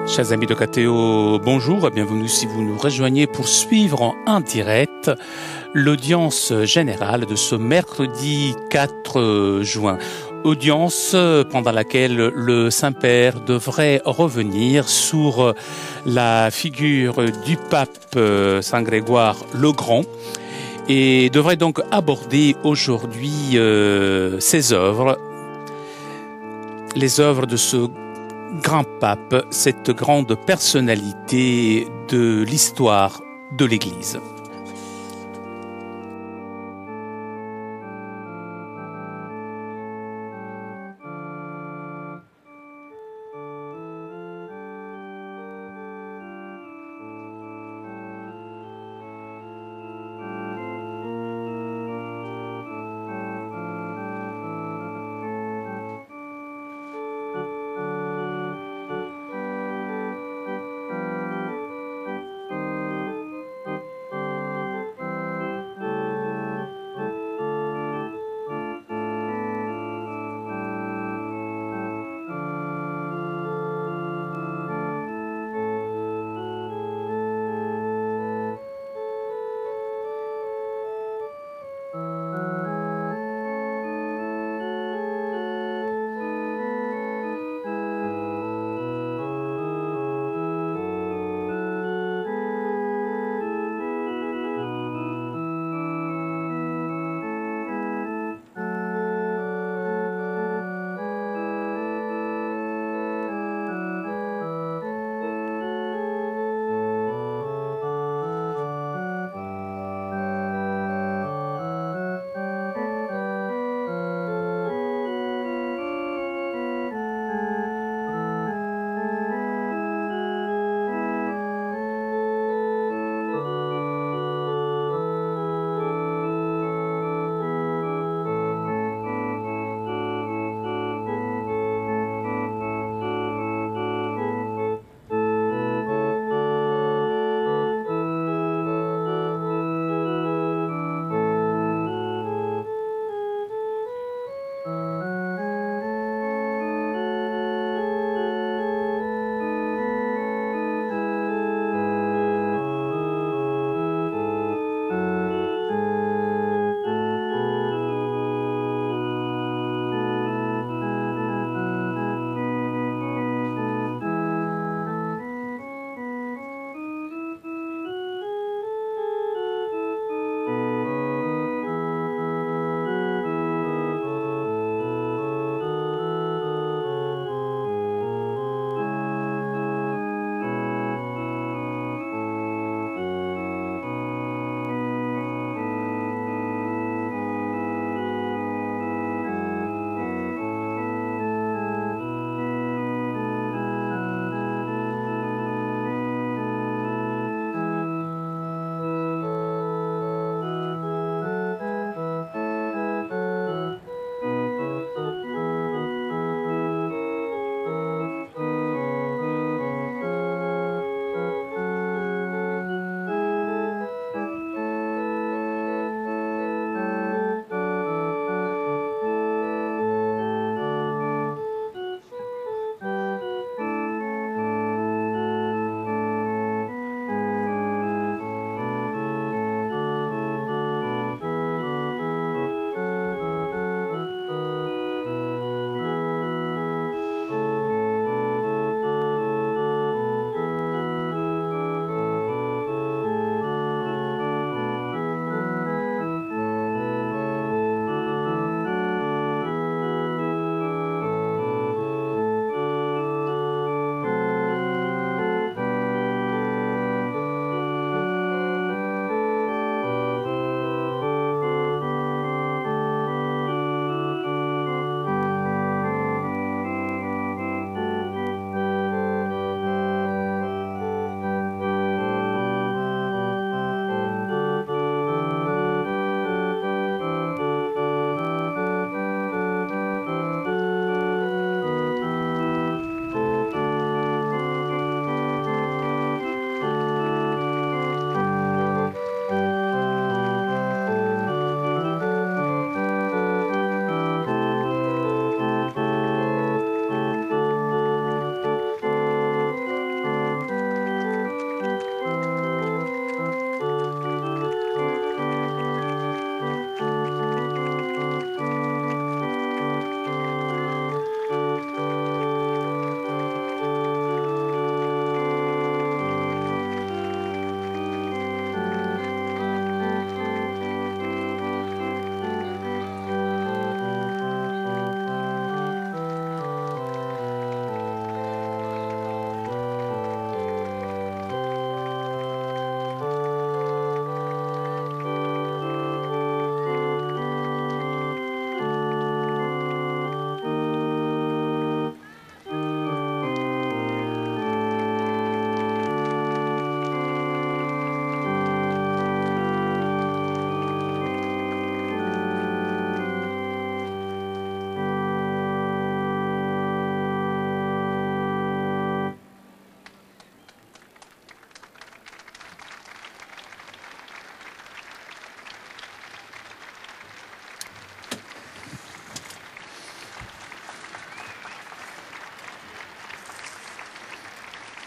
Chers amis de KTO, bonjour et bienvenue si vous nous rejoignez pour suivre en direct l'audience générale de ce mercredi 4 juin. Audience pendant laquelle le Saint-Père devrait revenir sur la figure du pape Saint Grégoire le Grand et devrait donc aborder aujourd'hui ses œuvres, les œuvres de ce grand pape, cette grande personnalité de l'histoire de l'Église.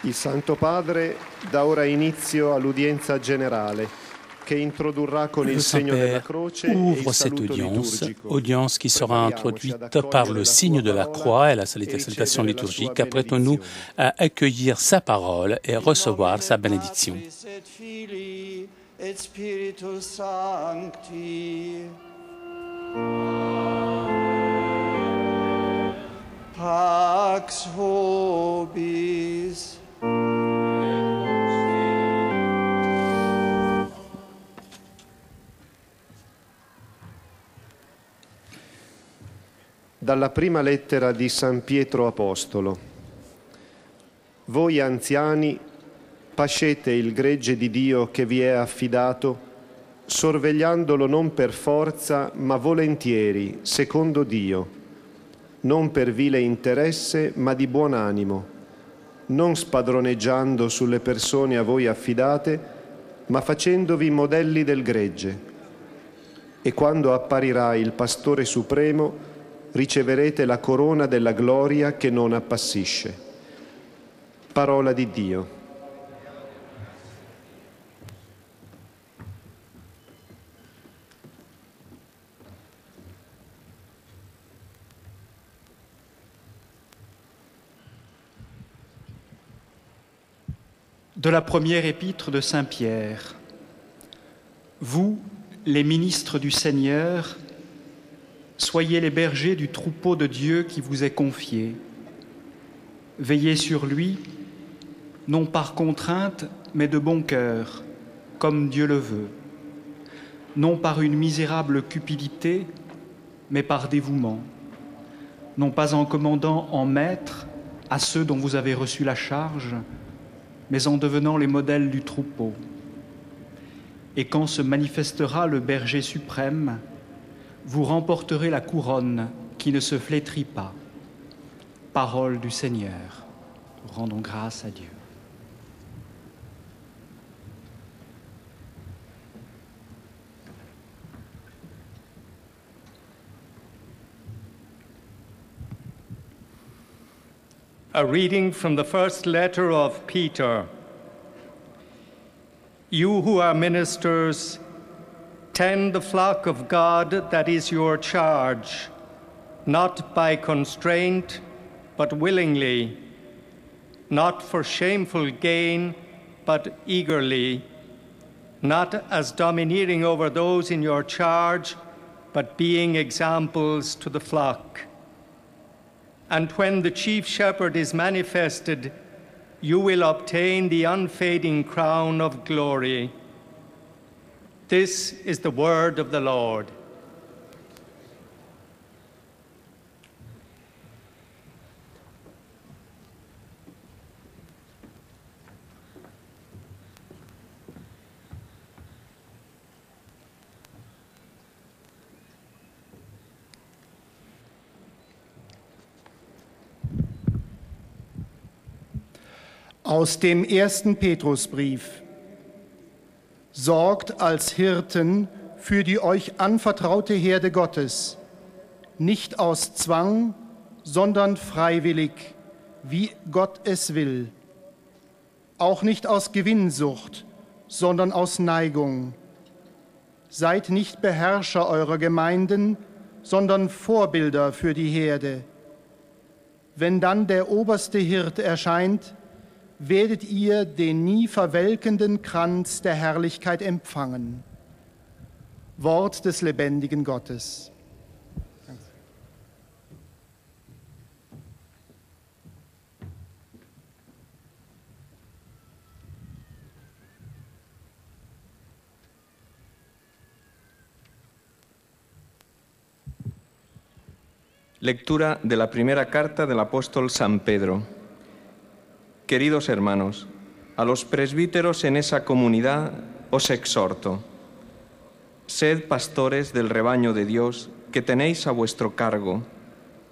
Il Santo Padre dà ora inizio all'udienza generale, che introdurrà con il segno della croce ouvre cette audience qui sera introduite par le signe de la croix et la salutation liturgique. Apprêtons-nous à accueillir sa parole et recevoir sa bénédiction. Pax vobis. Dalla prima lettera di San Pietro Apostolo. Voi anziani, pascete il gregge di Dio che vi è affidato, sorvegliandolo non per forza, ma volentieri, secondo Dio, non per vile interesse, ma di buon animo, non spadroneggiando sulle persone a voi affidate, ma facendovi modelli del gregge. E quando apparirà il Pastore Supremo, riceverete la corona della gloria che non appassisce. Parola di Dio. De la première épître de Saint Pierre. Vous, les ministres du Seigneur, soyez les bergers du troupeau de Dieu qui vous est confié. Veillez sur lui, non par contrainte, mais de bon cœur, comme Dieu le veut. Non par une misérable cupidité, mais par dévouement. Non pas en commandant en maître à ceux dont vous avez reçu la charge, mais en devenant les modèles du troupeau. Et quand se manifestera le berger suprême, vous remporterez la couronne qui ne se flétrit pas. Parole du Seigneur. Nous rendons grâce à Dieu. A reading from the first letter of Peter. You who are ministers, tend the flock of God that is your charge, not by constraint, but willingly, not for shameful gain, but eagerly, not as domineering over those in your charge, but being examples to the flock. And when the chief shepherd is manifested, you will obtain the unfading crown of glory. This is the word of the Lord. Aus dem ersten Petrusbrief. Sorgt als Hirten für die euch anvertraute Herde Gottes, nicht aus Zwang, sondern freiwillig, wie Gott es will. Auch nicht aus Gewinnsucht, sondern aus Neigung. Seid nicht Beherrscher eurer Gemeinden, sondern Vorbilder für die Herde. Wenn dann der oberste Hirt erscheint, werdet ihr den nie verwelkenden Kranz der Herrlichkeit empfangen. Wort des lebendigen Gottes. Lectura de la primera carta del apóstol San Pedro. Queridos hermanos, a los presbíteros en esa comunidad os exhorto. Sed pastores del rebaño de Dios que tenéis a vuestro cargo,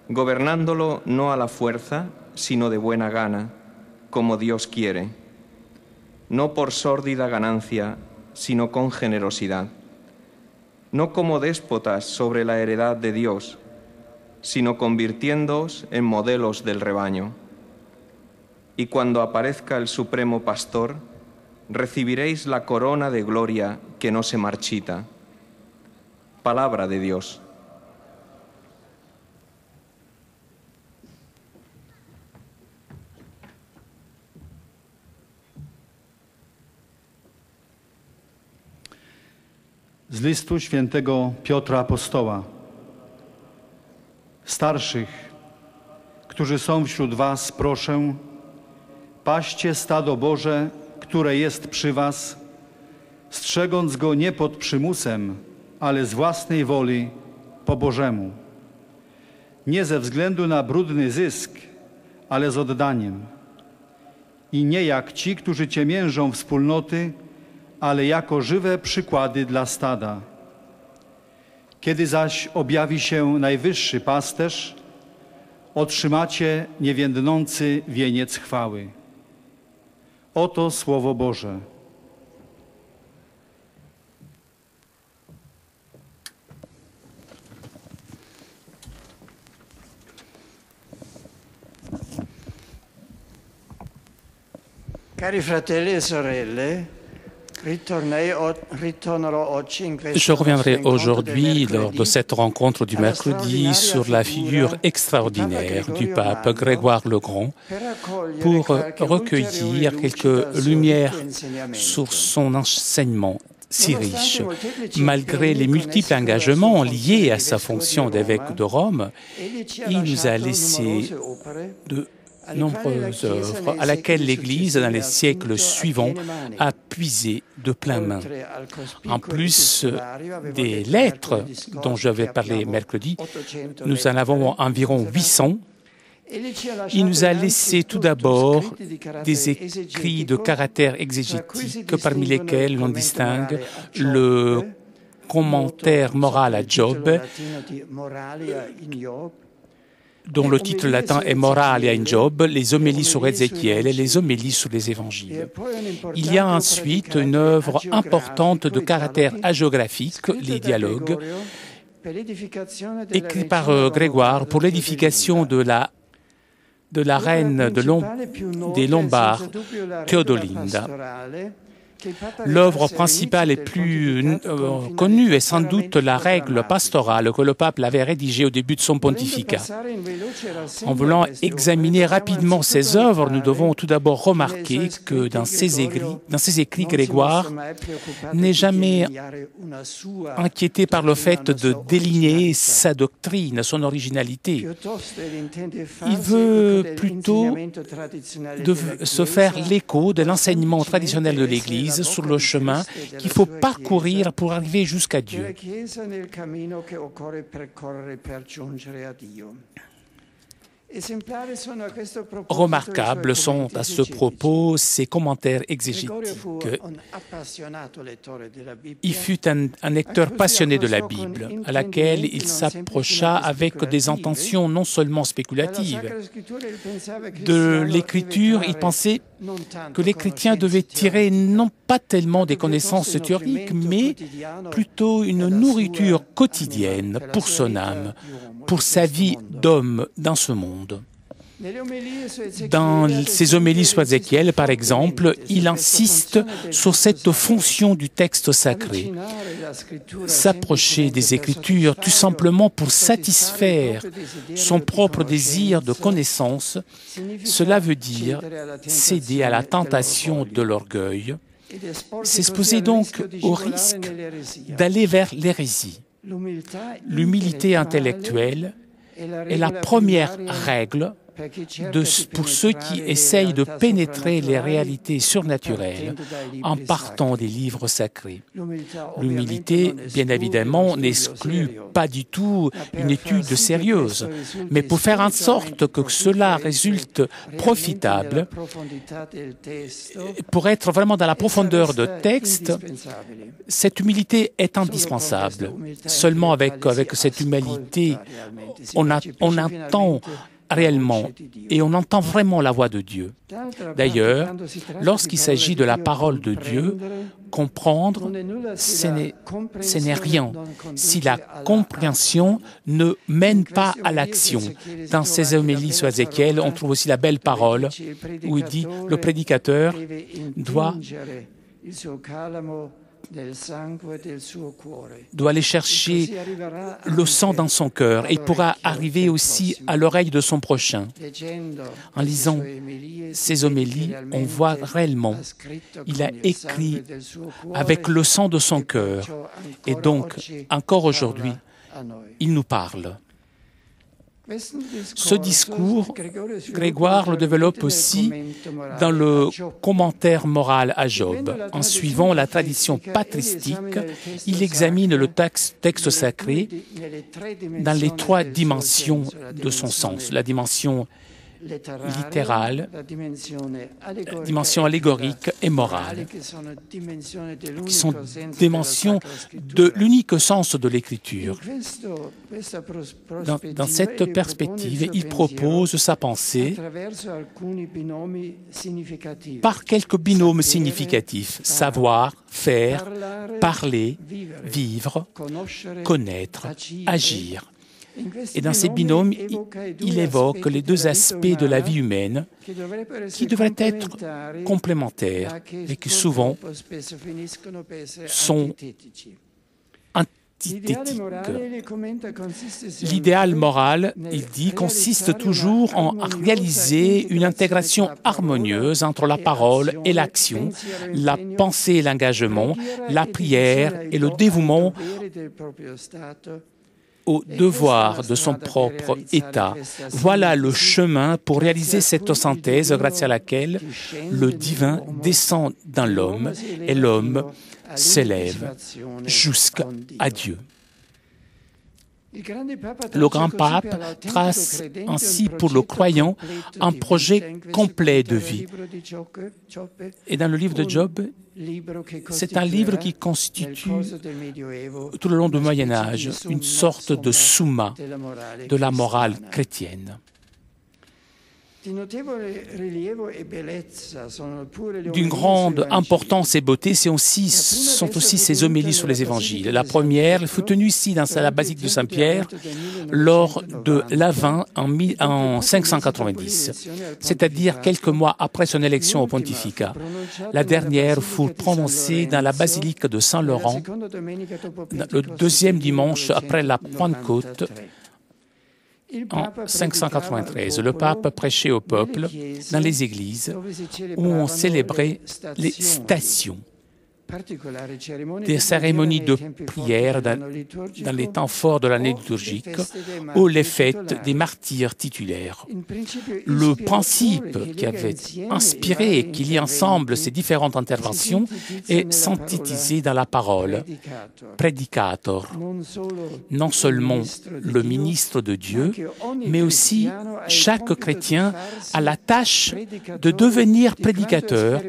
gobernándolo no a la fuerza, sino de buena gana, como Dios quiere, no por sórdida ganancia, sino con generosidad, no como déspotas sobre la heredad de Dios, sino convirtiéndoos en modelos del rebaño. y cuando aparezca el Supremo Pastor, recibiréis la corona de gloria que no se marchita. Palabra de Dios. Z listu świętego Piotra Apostoła. Starszych, którzy są wśród was, proszę, paście stado Boże, które jest przy was, strzegąc go nie pod przymusem, ale z własnej woli po Bożemu. Nie ze względu na brudny zysk, ale z oddaniem. I nie jak ci, którzy ciemiężą wspólnoty, ale jako żywe przykłady dla stada. Kiedy zaś objawi się najwyższy pasterz, otrzymacie niewiędnący wieniec chwały. Oto Słowo Boże. Cari fratelli e sorelle, je reviendrai aujourd'hui, lors de cette rencontre du mercredi, sur la figure extraordinaire du pape Grégoire le Grand pour recueillir quelques lumières sur son enseignement si riche. Malgré les multiples engagements liés à sa fonction d'évêque de Rome, il nous a laissé de nombreuses œuvres à laquelle l'Église, dans les siècles suivants, a puisé de plein main. En plus des lettres dont je vais parler mercredi, nous en avons environ 800. Il nous a laissé tout d'abord des écrits de caractère exégétique, parmi lesquels l'on distingue le commentaire moral à Job, dont le titre latin est Moralia in Job, les homélies sur Ézéchiel et les homélies sur les évangiles. Il y a ensuite une œuvre importante de caractère hagiographique, les dialogues, écrits par Grégoire pour l'édification de la reine des Lombards, Théodolinda. L'œuvre principale et plus connue est sans doute la règle pastorale que le pape avait rédigée au début de son pontificat. En voulant examiner rapidement ces œuvres, nous devons tout d'abord remarquer que dans ses écrits, Grégoire n'est jamais inquiété par le fait de déligner sa doctrine, son originalité. Il veut plutôt se faire l'écho de l'enseignement traditionnel de l'Église sur le chemin qu'il faut parcourir pour arriver jusqu'à Dieu. Remarquables sont à ce propos ses commentaires exégétiques. Il fut un lecteur passionné de la Bible, à laquelle il s'approcha avec des intentions non seulement spéculatives. De l'Écriture, il pensait que les chrétiens devaient tirer non pas tellement des connaissances théoriques, mais plutôt une nourriture quotidienne pour son âme, pour sa vie d'homme dans ce monde. Dans ses homélies sur Ézéchiel, par exemple, il insiste sur cette fonction du texte sacré. S'approcher des Écritures tout simplement pour satisfaire son propre désir de connaissance, cela veut dire céder à la tentation de l'orgueil, s'exposer donc au risque d'aller vers l'hérésie. L'humilité intellectuelle est la première règle pour ceux qui essayent de pénétrer les réalités surnaturelles en partant des livres sacrés. L'humilité, bien évidemment, n'exclut pas du tout une étude sérieuse, mais pour faire en sorte que cela résulte profitable, pour être vraiment dans la profondeur de texte, cette humilité est indispensable. Seulement avec cette humilité, on entend réellement et on entend vraiment la voix de Dieu. D'ailleurs, lorsqu'il s'agit de la parole de Dieu, comprendre, ce n'est rien si la compréhension ne mène pas à l'action. Dans ces homélies sur Ézéchiel, on trouve aussi la belle parole où il dit « le prédicateur doit aller chercher le sang dans son cœur et pourra arriver aussi à l'oreille de son prochain. » En lisant ces homélies, on voit réellement, il a écrit avec le sang de son cœur et donc, encore aujourd'hui, il nous parle. Ce discours, Grégoire le développe aussi dans le commentaire moral à Job. En suivant la tradition patristique, il examine le texte sacré dans les trois dimensions de son sens. La dimension littérale, la dimension allégorique et morale, qui sont dimensions de l'unique sens de l'écriture. Dans cette perspective, il propose sa pensée par quelques binômes significatifs: savoir, faire, parler, vivre, connaître, agir. Et dans ces binômes, il évoque les deux aspects de la vie humaine qui devraient être complémentaires et qui souvent sont antithétiques. L'idéal moral, il dit, consiste toujours en réaliser une intégration harmonieuse entre la parole et l'action, la pensée et l'engagement, la prière et le dévouement au devoir de son propre état. Voilà le chemin pour réaliser cette synthèse grâce à laquelle le divin descend dans l'homme et l'homme s'élève jusqu'à Dieu. Le grand pape trace ainsi pour le croyant un projet complet de vie. Et dans le livre de Job, c'est un livre qui constitue tout le long du Moyen-Âge une sorte de summa de la morale chrétienne. D'une grande importance et beauté sont aussi ces homélies sur les évangiles. La première fut tenue ici dans la basilique de Saint-Pierre lors de l'Avent en 590, c'est-à-dire quelques mois après son élection au pontificat. La dernière fut prononcée dans la basilique de Saint-Laurent le deuxième dimanche après la Pentecôte, en 593, le pape prêchait au peuple dans les églises où on célébrait les stations, des cérémonies de prière dans les temps forts de l'année liturgique ou les fêtes des martyrs titulaires. Le principe qui avait inspiré et qui lie ensemble ces différentes interventions est synthétisé dans la parole prédicator, non seulement le ministre de Dieu, mais aussi chaque chrétien a la tâche de devenir prédicateur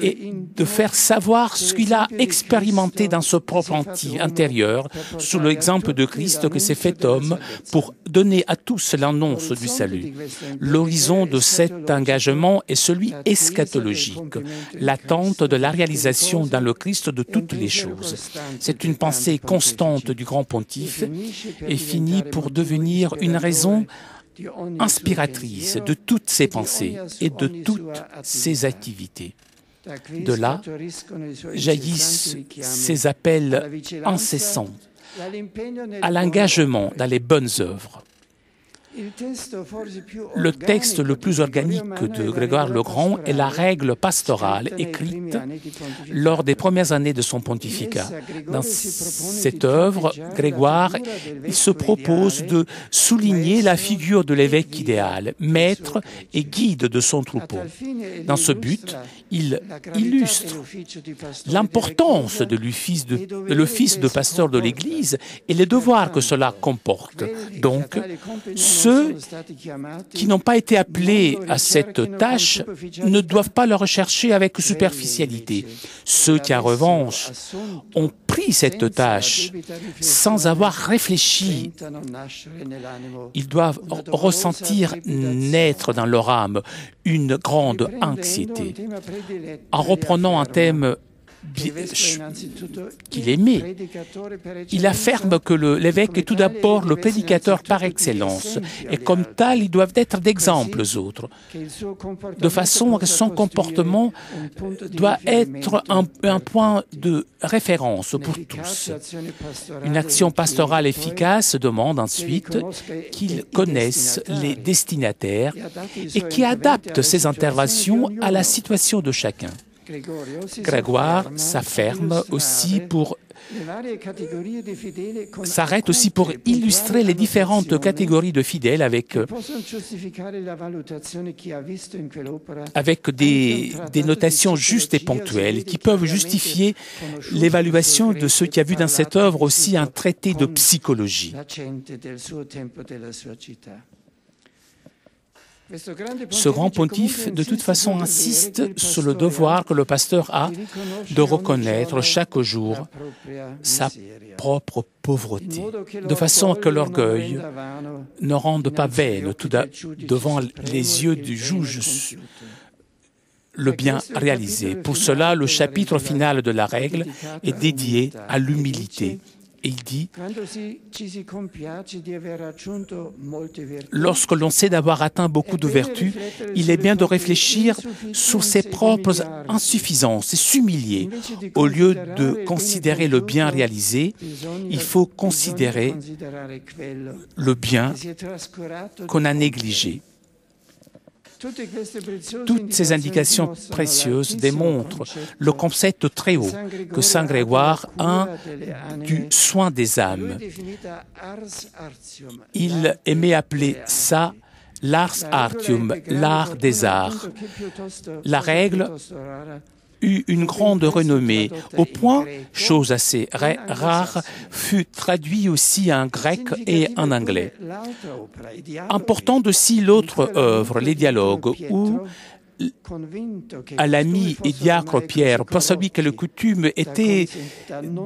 et de faire savoir ce qu'il a expérimenté dans son propre intérieur, sous l'exemple de Christ qui s'est fait homme pour donner à tous l'annonce du salut. L'horizon de cet engagement est celui eschatologique, l'attente de la réalisation dans le Christ de toutes les choses. C'est une pensée constante du grand pontife et finit pour devenir une raison inspiratrice de toutes ses pensées et de toutes ses activités. De là jaillissent ces appels incessants à l'engagement dans les bonnes œuvres. Le texte le plus organique de Grégoire le Grand est la règle pastorale écrite lors des premières années de son pontificat. Dans cette œuvre, Grégoire il se propose de souligner la figure de l'évêque idéal, maître et guide de son troupeau. Dans ce but, il illustre l'importance de l'office de pasteur de l'Église et les devoirs que cela comporte. Donc, Ceux qui n'ont pas été appelés à cette tâche ne doivent pas le rechercher avec superficialité. Ceux qui, en revanche, ont pris cette tâche sans avoir réfléchi, ils doivent ressentir naître dans leur âme une grande anxiété. En reprenant un thème qu'il aimait, il affirme que l'évêque est tout d'abord le prédicateur par excellence, et comme tel, ils doivent être d'exemple aux autres, de façon que son comportement doit être un point de référence pour tous. Une action pastorale efficace demande ensuite qu'ils connaissent les destinataires et qui adaptent ces interventions à la situation de chacun. Grégoire s'arrête aussi pour illustrer les différentes catégories de fidèles avec des notations justes et ponctuelles qui peuvent justifier l'évaluation de ce qui a vu dans cette œuvre aussi un traité de psychologie. Ce grand pontife, de toute façon, insiste sur le devoir que le pasteur a de reconnaître chaque jour sa propre pauvreté, de façon que l'orgueil ne rende pas vaine devant les yeux du juge le bien réalisé. Pour cela, le chapitre final de la règle est dédié à l'humilité. Et il dit, lorsque l'on sait d'avoir atteint beaucoup de vertus, il est bien de réfléchir sur ses propres insuffisances et s'humilier. Au lieu de considérer le bien réalisé, il faut considérer le bien qu'on a négligé. Toutes ces indications précieuses démontrent le concept très haut que saint Grégoire a du soin des âmes. Il aimait appeler ça l'ars artium, l'art des arts. La règle eut une grande renommée, au point, chose assez rare, fut traduit aussi en grec et en anglais. Important aussi l'autre œuvre, les dialogues, où à l'ami et diacre Pierre, perçut que la coutume était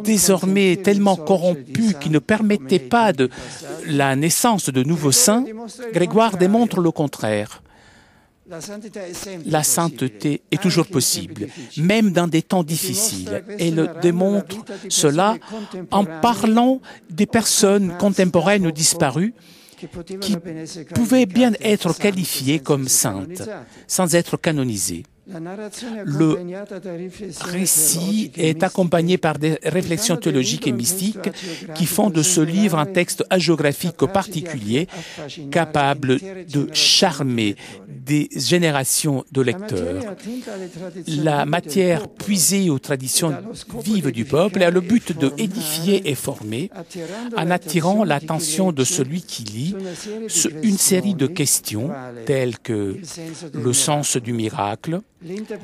désormais tellement corrompue qu'il ne permettait pas la naissance de nouveaux saints, Grégoire démontre le contraire. La sainteté est toujours possible, même dans des temps difficiles. Elle démontre cela en parlant des personnes contemporaines ou disparues qui pouvaient bien être qualifiées comme saintes, sans être canonisées. Le récit est accompagné par des réflexions théologiques et mystiques qui font de ce livre un texte hagiographique particulier, capable de charmer des générations de lecteurs. La matière puisée aux traditions vives du peuple a le but de édifier et former, en attirant l'attention de celui qui lit sur une série de questions telles que le sens du miracle,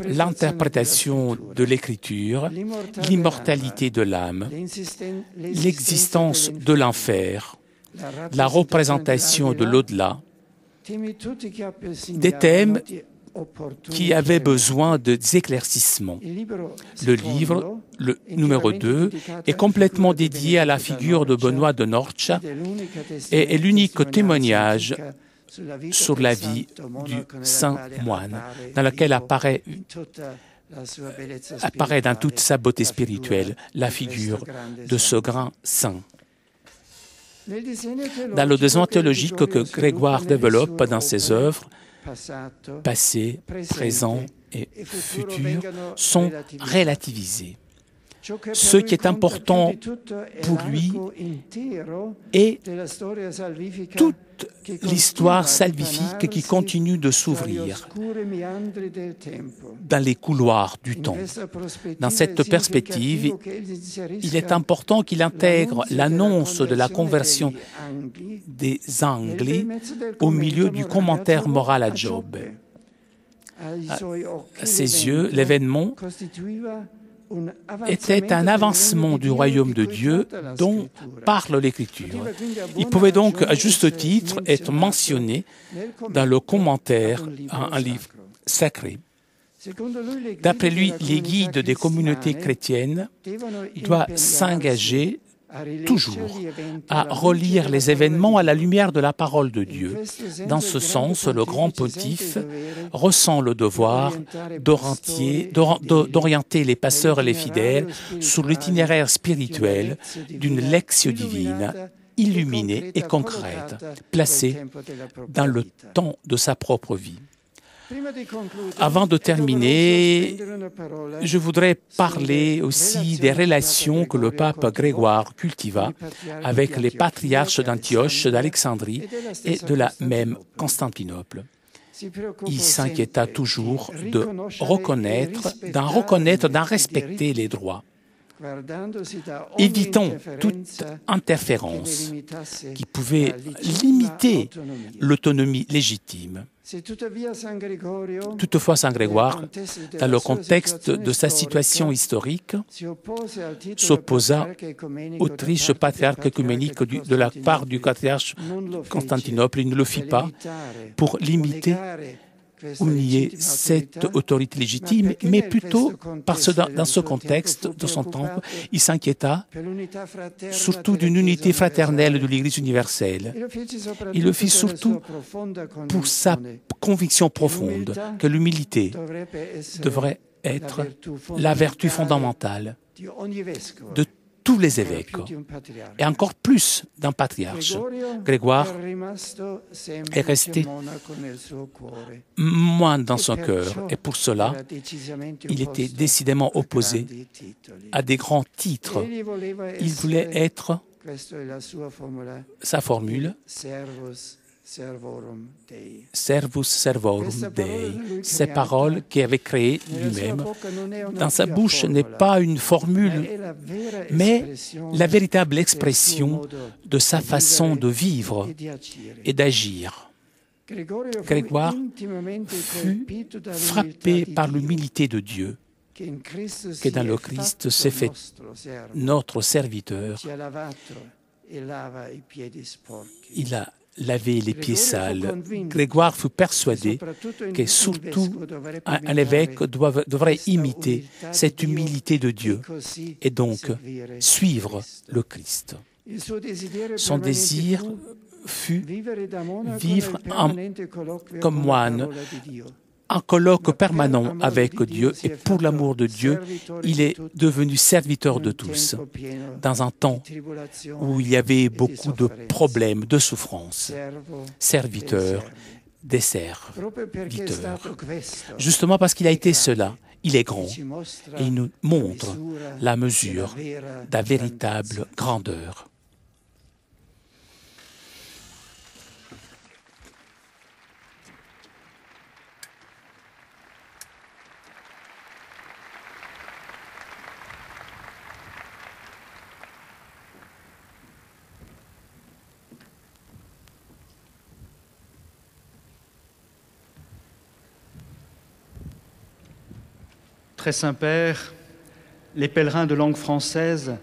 l'interprétation de l'écriture, l'immortalité de l'âme, l'existence de l'enfer, la représentation de l'au-delà, des thèmes qui avaient besoin d'éclaircissement. Le livre, le numéro 2, est complètement dédié à la figure de Benoît de Norcia et est l'unique témoignage sur la vie du saint moine, dans laquelle apparaît dans toute sa beauté spirituelle la figure de ce grand saint. Dans le design théologique que Grégoire développe dans ses œuvres, passé, présent et futur sont relativisés. Ce qui est important pour lui est toute l'histoire salvifique qui continue de s'ouvrir dans les couloirs du temps. Dans cette perspective, il est important qu'il intègre l'annonce de la conversion des Angli au milieu du commentaire moral à Job. À ses yeux, l'événement était un avancement du royaume de Dieu dont parle l'Écriture. Il pouvait donc, à juste titre, être mentionné dans le commentaire à un livre sacré. D'après lui, les guides des communautés chrétiennes doivent s'engager toujours à relire les événements à la lumière de la parole de Dieu. Dans ce sens, le grand pontife ressent le devoir d'orienter les pasteurs et les fidèles sur l'itinéraire spirituel d'une lectio divine illuminée et concrète, placée dans le temps de sa propre vie. Avant de terminer, je voudrais parler aussi des relations que le pape Grégoire cultiva avec les patriarches d'Antioche, d'Alexandrie et de la même Constantinople. Il s'inquiéta toujours de reconnaître, d'en respecter les droits. Évitons toute interférence qui pouvait limiter l'autonomie légitime. Toutefois, Saint Grégoire, dans le contexte de sa situation historique, s'opposa au triche patriarche œcuménique de la part du patriarche Constantinople. Il ne le fit pas pour limiter ou nier cette autorité légitime, mais plutôt parce que dans ce contexte de son temps, il s'inquiéta surtout d'une unité fraternelle de l'Église universelle. Il le fit surtout pour sa conviction profonde que l'humilité devrait être la vertu fondamentale de tous les évêques, et encore plus d'un patriarche. Grégoire est resté moins dans son cœur, et pour cela, il était décidément opposé à des grands titres. Il voulait être, sa formule, Servus servorum Dei, ces paroles qu'il avait créées lui-même. Dans sa bouche n'est pas une formule, mais la véritable expression de sa façon de vivre et d'agir. Grégoire fut frappé par l'humilité de Dieu, qui dans le Christ s'est fait notre serviteur. Il a laver les pieds sales. Grégoire fut persuadé que surtout un évêque devrait imiter cette humilité de Dieu et donc suivre le Christ. Son désir fut vivre comme moine, un colloque permanent avec Dieu, et pour l'amour de Dieu, il est devenu serviteur de tous, dans un temps où il y avait beaucoup de problèmes, de souffrances. Serviteur des serviteurs. Justement parce qu'il a été cela, il est grand, et il nous montre la mesure de la véritable grandeur. Très Saint-Père, les pèlerins de langue française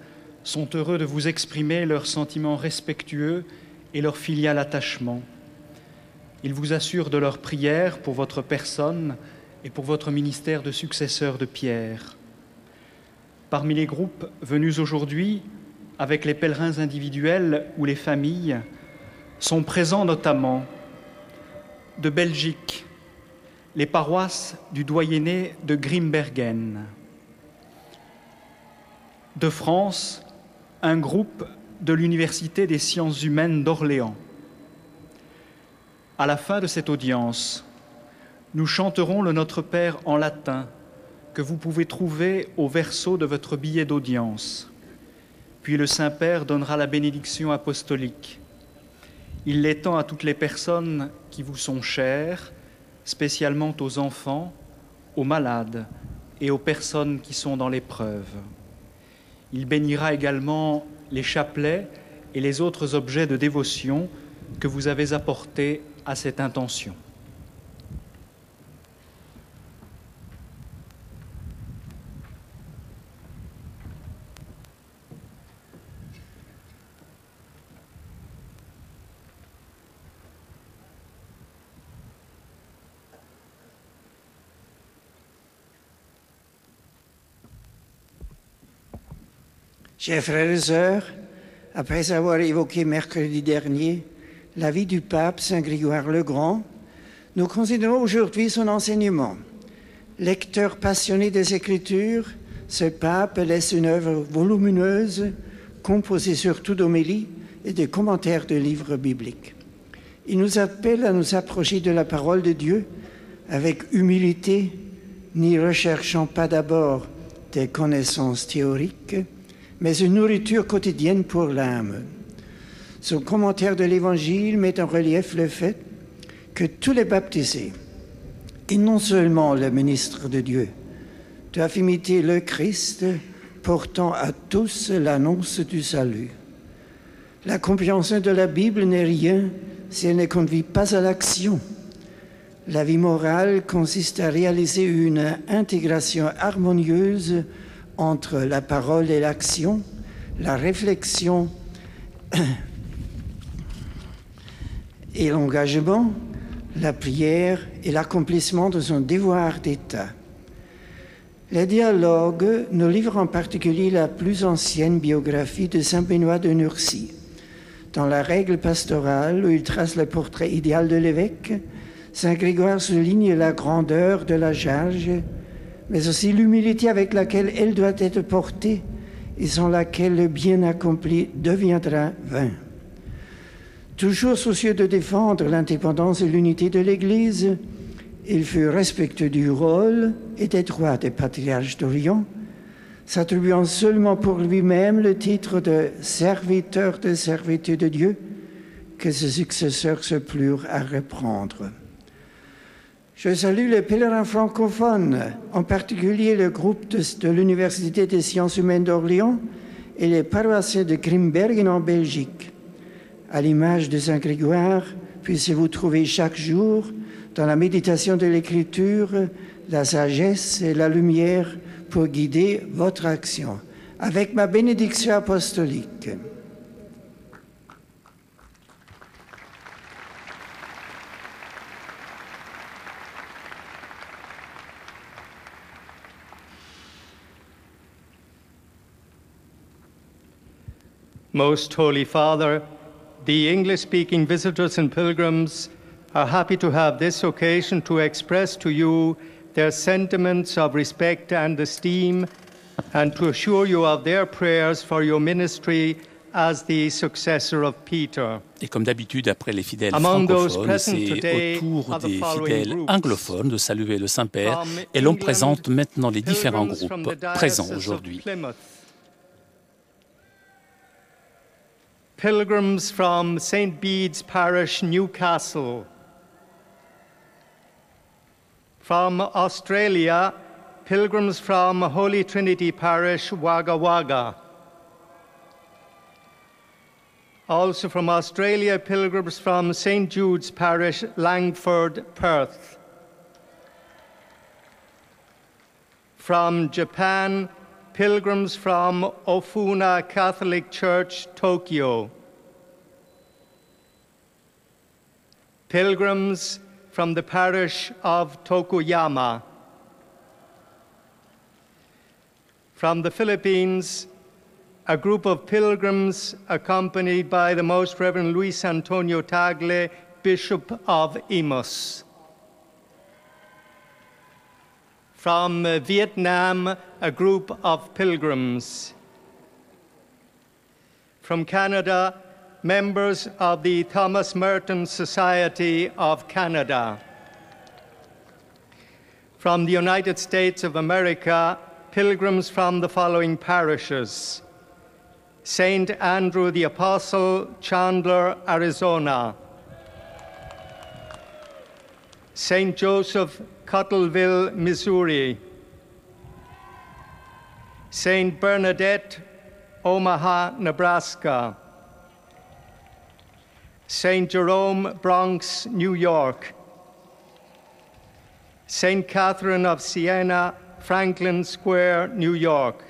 sont heureux de vous exprimer leurs sentiments respectueux et leur filial attachement. Ils vous assurent de leur prière pour votre personne et pour votre ministère de successeur de Pierre. Parmi les groupes venus aujourd'hui, avec les pèlerins individuels ou les familles, sont présents notamment de Belgique, les paroisses du doyenné de Grimbergen. De France, un groupe de l'Université des sciences humaines d'Orléans. À la fin de cette audience, nous chanterons le Notre Père en latin que vous pouvez trouver au verso de votre billet d'audience. Puis le Saint-Père donnera la bénédiction apostolique. Il l'étend à toutes les personnes qui vous sont chères, spécialement aux enfants, aux malades et aux personnes qui sont dans l'épreuve. Il bénira également les chapelets et les autres objets de dévotion que vous avez apportés à cette intention. Chers frères et sœurs, après avoir évoqué mercredi dernier la vie du pape Saint Grégoire le Grand, nous considérons aujourd'hui son enseignement. Lecteur passionné des Écritures, ce pape laisse une œuvre volumineuse, composée surtout d'homélies et de commentaires de livres bibliques. Il nous appelle à nous approcher de la parole de Dieu avec humilité, n'y recherchant pas d'abord des connaissances théoriques, mais une nourriture quotidienne pour l'âme. Son commentaire de l'Évangile met en relief le fait que tous les baptisés, et non seulement le ministre de Dieu, doivent imiter le Christ, portant à tous l'annonce du salut. La compréhension de la Bible n'est rien si elle ne conduit pas à l'action. La vie morale consiste à réaliser une intégration harmonieuse entre la parole et l'action, la réflexion et l'engagement, la prière et l'accomplissement de son devoir d'État. Les dialogues nous livrent en particulier la plus ancienne biographie de saint Benoît de Nursie. Dans la règle pastorale, où il trace le portrait idéal de l'évêque, saint Grégoire souligne la grandeur de la charge, mais aussi l'humilité avec laquelle elle doit être portée et sans laquelle le bien accompli deviendra vain. Toujours soucieux de défendre l'indépendance et l'unité de l'Église, il fut respectueux du rôle et des droits des patriarches d'Orient, s'attribuant seulement pour lui-même le titre de serviteur de servitude de Dieu que ses successeurs se plurent à reprendre. Je salue les pèlerins francophones, en particulier le groupe de l'Université des sciences humaines d'Orléans et les paroissiens de Grimbergen en Belgique. À l'image de saint Grégoire, puissiez-vous trouver chaque jour, dans la méditation de l'Écriture, la sagesse et la lumière pour guider votre action. Avec ma bénédiction apostolique. Most Holy Father, the English-speaking visitors and pilgrims are happy to have this occasion to express to you their sentiments of respect and esteem and to assure you of their prayers for your ministry as the successor of Peter. Et comme d'habitude, après les fidèles francophones, c'est au tour des fidèles anglophones de saluer le Saint-Père et l'on présente maintenant les différents groupes présents aujourd'hui. Pilgrims from St. Bede's Parish, Newcastle. From Australia, pilgrims from Holy Trinity Parish, Wagga Wagga. Also from Australia, pilgrims from St. Jude's Parish, Langford, Perth. From Japan, pilgrims from Ofuna Catholic Church, Tokyo. Pilgrims from the parish of Tokuyama. From the Philippines, a group of pilgrims accompanied by the Most Reverend Luis Antonio Tagle, Bishop of Imus. From Vietnam, a group of pilgrims. From Canada, members of the Thomas Merton Society of Canada. From the United States of America, pilgrims from the following parishes: St. Andrew the Apostle, Chandler, Arizona. St. Joseph, Cottleville, Missouri. St. Bernadette, Omaha, Nebraska. St. Jerome, Bronx, New York. St. Catherine of Siena, Franklin Square, New York.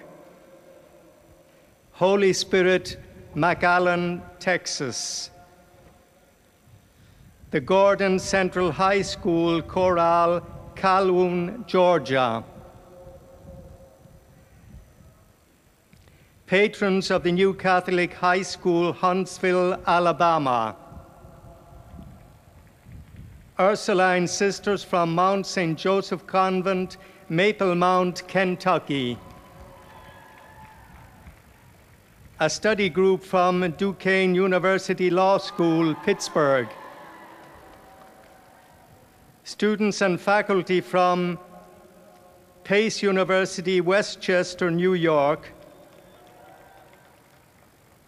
Holy Spirit, McAllen, Texas. The Gordon Central High School Chorale, Calhoun, Georgia. patrons of the New Catholic High School, Huntsville, Alabama. Ursuline Sisters from Mount St. Joseph Convent, Maple Mount, Kentucky. A study group from Duquesne University Law School, Pittsburgh. Students and faculty from Pace University, Westchester, New York.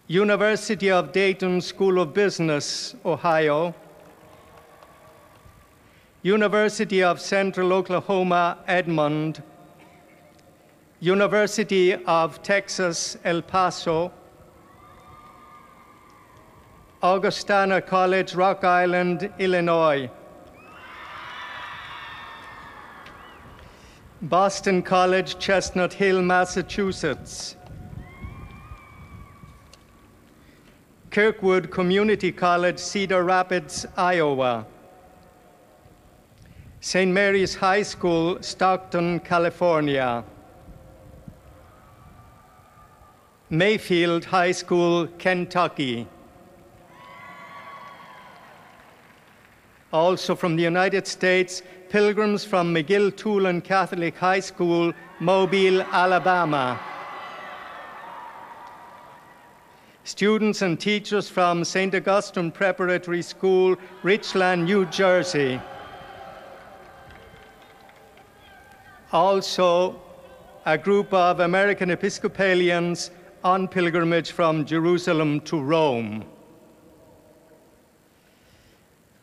University of Dayton School of Business, Ohio. University of Central Oklahoma, Edmond. University of Texas, El Paso. Augustana College, Rock Island, Illinois. Boston College, Chestnut Hill, Massachusetts. Kirkwood Community College, Cedar Rapids, Iowa. St. Mary's High School, Stockton, California. Mayfield High School, Kentucky. Also from the United States, pilgrims from McGill-Toolen Catholic High School, Mobile, Alabama. Students and teachers from St. Augustine Preparatory School, Richland, New Jersey. Also, a group of American Episcopalians on pilgrimage from Jerusalem to Rome.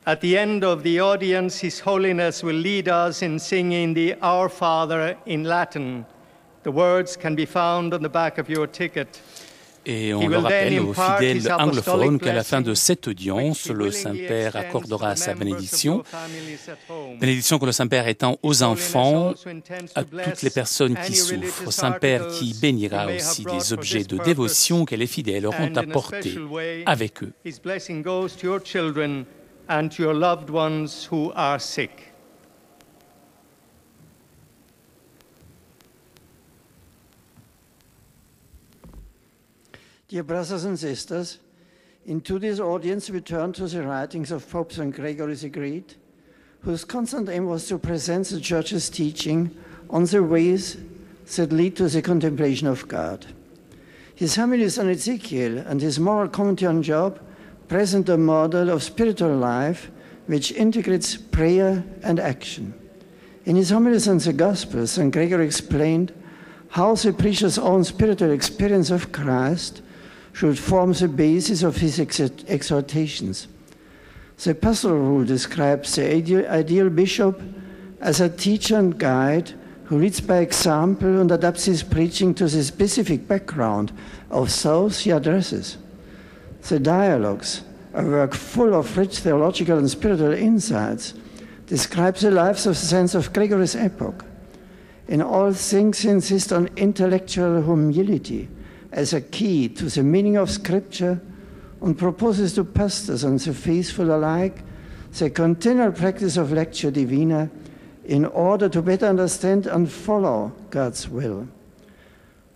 At the end of the audience, His Holiness will lead us in singing the Our Father in Latin. The words can be found on the back of your ticket. Et on le rappelle aux fidèles anglophones qu'à la fin de cette audience, le Saint-Père accordera sa bénédiction. Bénédiction que le Saint-Père étend aux enfants, à toutes les personnes qui souffrent. Saint-Père qui bénira aussi des objets de dévotion que les fidèles auront apportés avec eux. His blessing goes to your children and to your loved ones who are sick. Dear brothers and sisters, in today's audience we turn to the writings of Pope St. Gregory the Great, whose constant aim was to present the Church's teaching on the ways that lead to the contemplation of God. His homilies on Ezekiel and his moral commentary on Job present a model of spiritual life which integrates prayer and action. In his homilies on the Gospels, St. Gregory explained how the preacher's own spiritual experience of Christ should form the basis of his exhortations. The pastoral rule describes the ideal bishop as a teacher and guide who leads by example and adapts his preaching to the specific background of those he addresses. The dialogues, a work full of rich theological and spiritual insights, describe the lives of the saints of Gregory's epoch. In all things, insist on intellectual humility as a key to the meaning of Scripture, and proposes to pastors and the faithful alike the continual practice of lectio divina in order to better understand and follow God's will.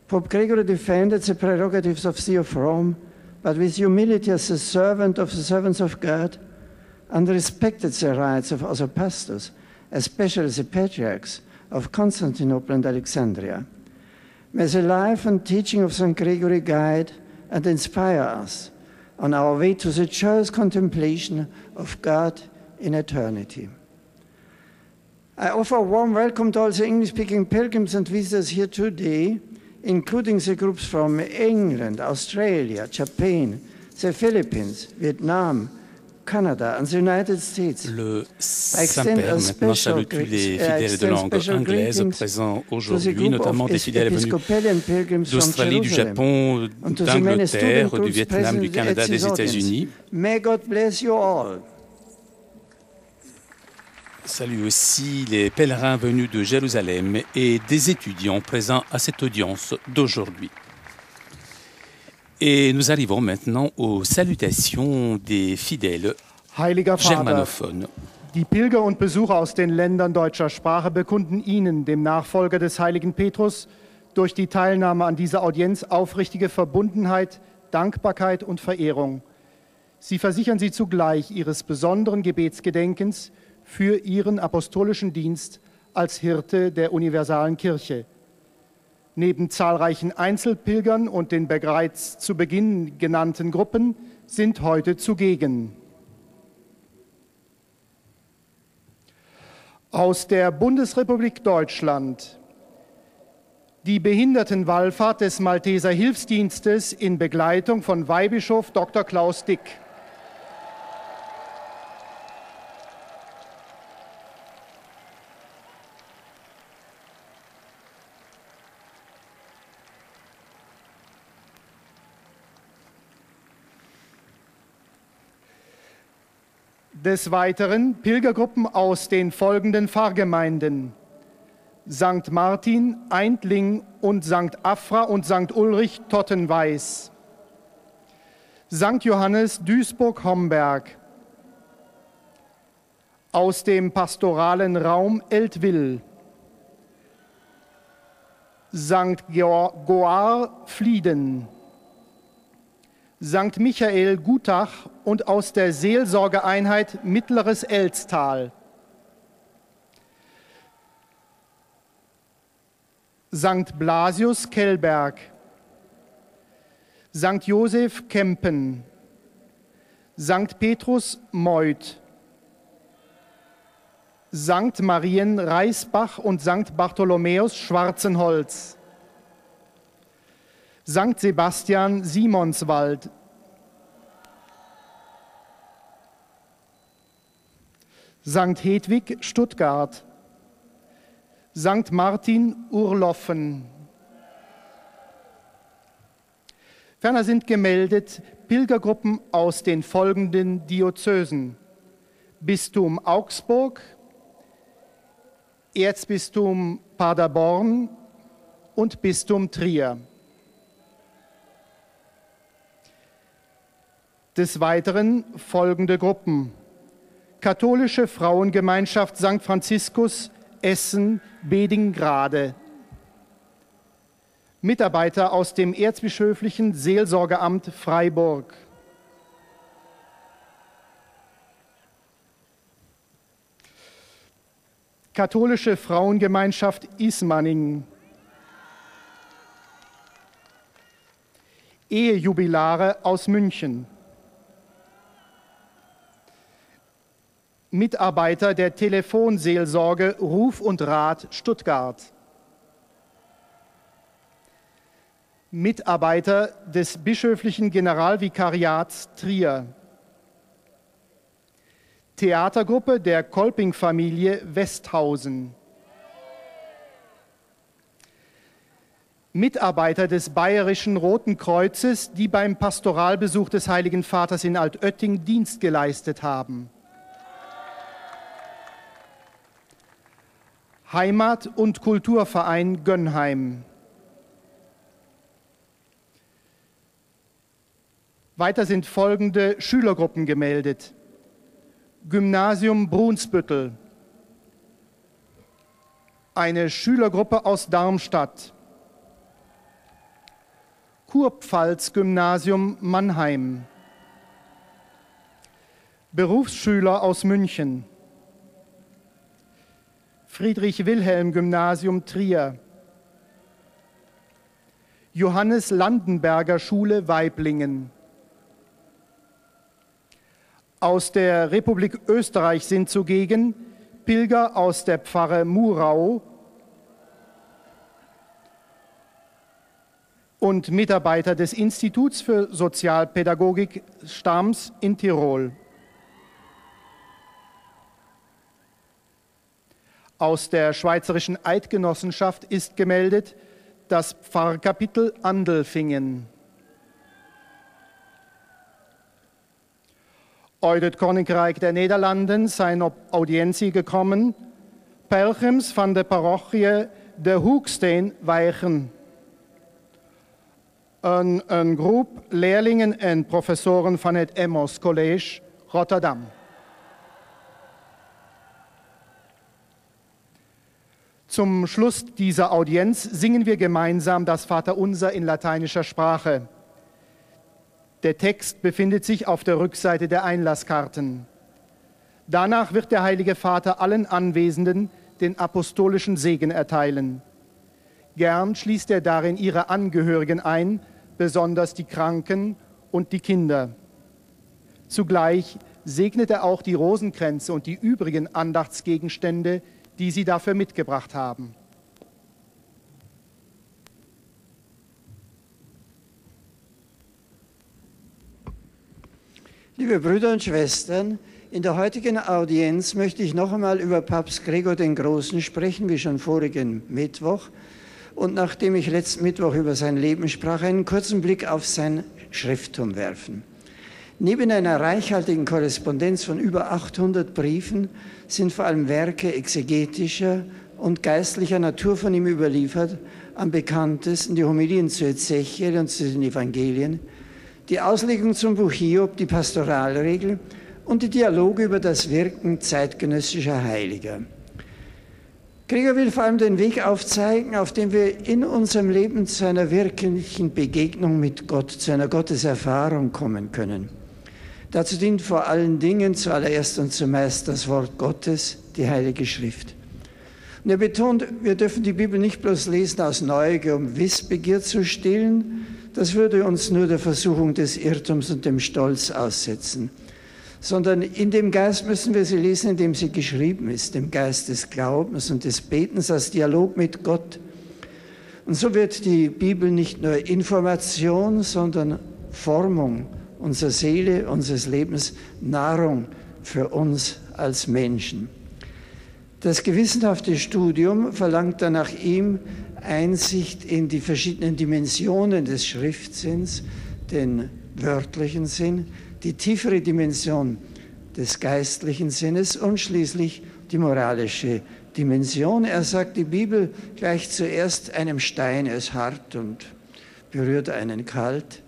Pope Gregory defended the prerogatives of See of Rome, but with humility as the servant of the servants of God, and respected the rights of other pastors, especially the patriarchs of Constantinople and Alexandria. May the life and teaching of St. Gregory guide and inspire us on our way to the joyous contemplation of God in eternity. I offer a warm welcome to all the English-speaking pilgrims and visitors here today, including the groups from England, Australia, Japan, the Philippines, Vietnam, Canada and the United States. Le Saint-Père maintenant salue tous les fidèles de langue anglaise présents aujourd'hui, notamment des fidèles venus d'Australie, du Japon, d'Angleterre, du Vietnam, du Canada, des États-Unis. May God bless you all. Salue aussi les pèlerins venus de Jérusalem et des étudiants présents à cette audience d'aujourd'hui. Et nous arrivons maintenant aux salutations des fidèles germanophones. Die Pilger und Besucher aus den Ländern deutscher Sprache bekunden Ihnen, dem Nachfolger des heiligen Petrus, durch die Teilnahme an dieser Audienz aufrichtige Verbundenheit, Dankbarkeit und Verehrung. Sie versichern Sie zugleich Ihres besonderen Gebetsgedenkens für Ihren apostolischen Dienst als Hirte der universalen Kirche. Neben zahlreichen Einzelpilgern und den bereits zu Beginn genannten Gruppen sind heute zugegen aus der Bundesrepublik Deutschland die Behindertenwallfahrt des Malteser Hilfsdienstes in Begleitung von Weihbischof Dr. Klaus Dick. Des Weiteren Pilgergruppen aus den folgenden Pfarrgemeinden: St. Martin, Eindling und St. Afra und St. Ulrich, Tottenweiß. St. Johannes, Duisburg-Homberg. Aus dem pastoralen Raum Eltville. St. Goar, Flieden. St. Michael, Gutach und aus der Seelsorgeeinheit Mittleres Elztal. St. Blasius, Kellberg. St. Josef, Kempen. St. Petrus, Meuth. St. Marien, Reisbach und St. Bartholomäus, Schwarzenholz. St. Sebastian, Simonswald. St. Hedwig, Stuttgart. St. Martin, Urloffen. Ferner sind gemeldet Pilgergruppen aus den folgenden Diözesen: Bistum Augsburg, Erzbistum Paderborn und Bistum Trier. Des Weiteren folgende Gruppen: Katholische Frauengemeinschaft St. Franziskus, Essen, Bedingrade. Mitarbeiter aus dem Erzbischöflichen Seelsorgeamt Freiburg. Katholische Frauengemeinschaft Ismaning. Ehejubilare aus München. Mitarbeiter der Telefonseelsorge Ruf und Rat Stuttgart. Mitarbeiter des Bischöflichen Generalvikariats Trier. Theatergruppe der Kolping-Familie Westhausen. Mitarbeiter des Bayerischen Roten Kreuzes, die beim Pastoralbesuch des Heiligen Vaters in Altötting Dienst geleistet haben. Heimat- und Kulturverein Gönnheim. Weiter sind folgende Schülergruppen gemeldet: Gymnasium Brunsbüttel, eine Schülergruppe aus Darmstadt, Kurpfalz-Gymnasium Mannheim, Berufsschüler aus München, Friedrich-Wilhelm-Gymnasium Trier, Johannes Landenberger Schule Waiblingen. Aus der Republik Österreich sind zugegen Pilger aus der Pfarre Murau und Mitarbeiter des Instituts für Sozialpädagogik Stams in Tirol. Aus der Schweizerischen Eidgenossenschaft ist gemeldet das Pfarrkapitel Andelfingen. Uit het Koninkrijk der Nederlanden zijn op audiëntie gekomen pelgrims van de parochie de Hoeksteen Weichen. Een groep leerlingen en professoren van het Emmos College Rotterdam. Zum Schluss dieser Audienz singen wir gemeinsam das Vaterunser in lateinischer Sprache. Der Text befindet sich auf der Rückseite der Einlasskarten. Danach wird der Heilige Vater allen Anwesenden den apostolischen Segen erteilen. Gern schließt er darin ihre Angehörigen ein, besonders die Kranken und die Kinder. Zugleich segnet er auch die Rosenkränze und die übrigen Andachtsgegenstände, die sie dafür mitgebracht haben. Liebe Brüder und Schwestern, in der heutigen Audienz möchte ich noch einmal über Papst Gregor den Großen sprechen, wie schon vorigen Mittwoch. Und nachdem ich letzten Mittwoch über sein Leben sprach, einen kurzen Blick auf sein Schrifttum werfen. Neben einer reichhaltigen Korrespondenz von über 800 Briefen sind vor allem Werke exegetischer und geistlicher Natur von ihm überliefert, am bekanntesten die Homilien zu Ezechiel und zu den Evangelien, die Auslegung zum Buch Hiob, die Pastoralregel und die Dialoge über das Wirken zeitgenössischer Heiliger. Gregor will vor allem den Weg aufzeigen, auf dem wir in unserem Leben zu einer wirklichen Begegnung mit Gott, zu einer Gotteserfahrung kommen können. Dazu dient vor allen Dingen zuallererst und zumeist das Wort Gottes, die Heilige Schrift. Und er betont, wir dürfen die Bibel nicht bloß lesen aus Neugier, um Wissbegier zu stillen, das würde uns nur der Versuchung des Irrtums und dem Stolz aussetzen, sondern in dem Geist müssen wir sie lesen, in dem sie geschrieben ist, dem Geist des Glaubens und des Betens als Dialog mit Gott. Und so wird die Bibel nicht nur Information, sondern Formung unserer Seele, unseres Lebens, Nahrung für uns als Menschen. Das gewissenhafte Studium verlangt dann nach ihm Einsicht in die verschiedenen Dimensionen des Schriftsinns, den wörtlichen Sinn, die tiefere Dimension des geistlichen Sinnes und schließlich die moralische Dimension. Er sagt, die Bibel gleicht zuerst einem Stein, er ist hart und berührt einen kalt.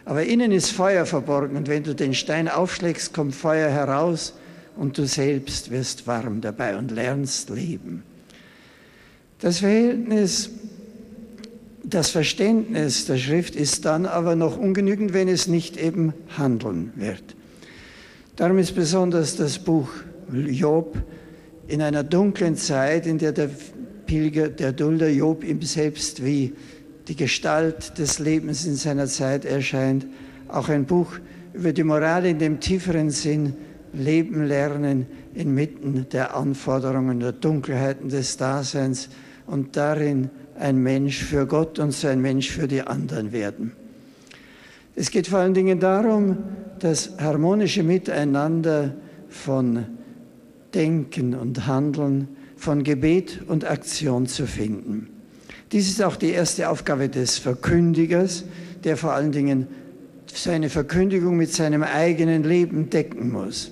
Aber innen ist Feuer verborgen und wenn du den Stein aufschlägst, kommt Feuer heraus und du selbst wirst warm dabei und lernst leben. Das Verständnis der Schrift ist dann aber noch ungenügend, wenn es nicht eben handeln wird. Darum ist besonders das Buch Job in einer dunklen Zeit, in der der Pilger, der Dulder Job ihm selbst wie die Gestalt des Lebens in seiner Zeit erscheint, auch ein Buch über die Moral in dem tieferen Sinn, Leben lernen inmitten der Anforderungen, der Dunkelheiten des Daseins und darin ein Mensch für Gott und so ein Mensch für die anderen werden. Es geht vor allen Dingen darum, das harmonische Miteinander von Denken und Handeln, von Gebet und Aktion zu finden. Dies ist auch die erste Aufgabe des Verkündigers, der vor allen Dingen seine Verkündigung mit seinem eigenen Leben decken muss.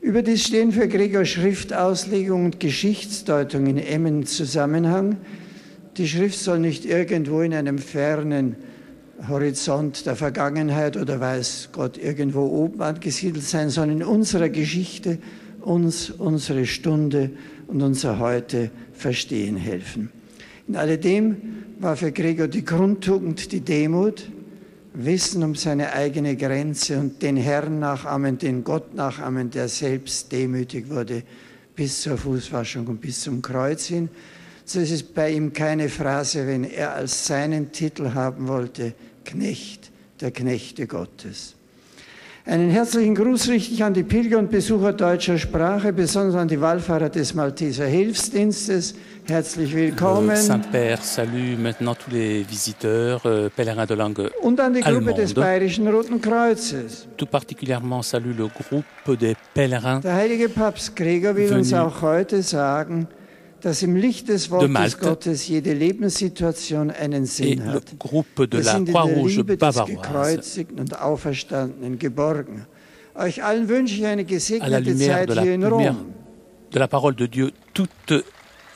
Überdies stehen für Gregor Schriftauslegung und Geschichtsdeutung in engem Zusammenhang. Die Schrift soll nicht irgendwo in einem fernen Horizont der Vergangenheit oder weiß Gott irgendwo oben angesiedelt sein, sondern in unserer Geschichte uns unsere Stunde und unser Heute verstehen helfen. In alledem war für Gregor die Grundtugend die Demut, Wissen um seine eigene Grenze und den Herrn nachahmen, den Gott nachahmen, der selbst demütig wurde bis zur Fußwaschung und bis zum Kreuz hin. So ist es bei ihm keine Phrase, wenn er als seinen Titel haben wollte, Knecht der Knechte Gottes. Einen herzlichen Gruß richte ich an die Pilger und Besucher deutscher Sprache, besonders an die Wallfahrer des Malteser Hilfsdienstes. Herzlich willkommen. Saint-Père salue maintenant tous les visiteurs, pèlerins de langue und an die Gruppe allemande. des Bayerischen Roten Kreuzes. Tout particulièrement salue le groupe des pèlerins. Der heilige Papst Gregor will uns auch heute sagen, dass im Licht des Wortes Gottes jede Lebenssituation einen Sinn hat. Wir sind in der Liebe des Gekreuzigten und Auferstandenen geborgen. Euch allen wünsche ich eine gesegnete Zeit hier in Rom. De la parole de Dieu, toute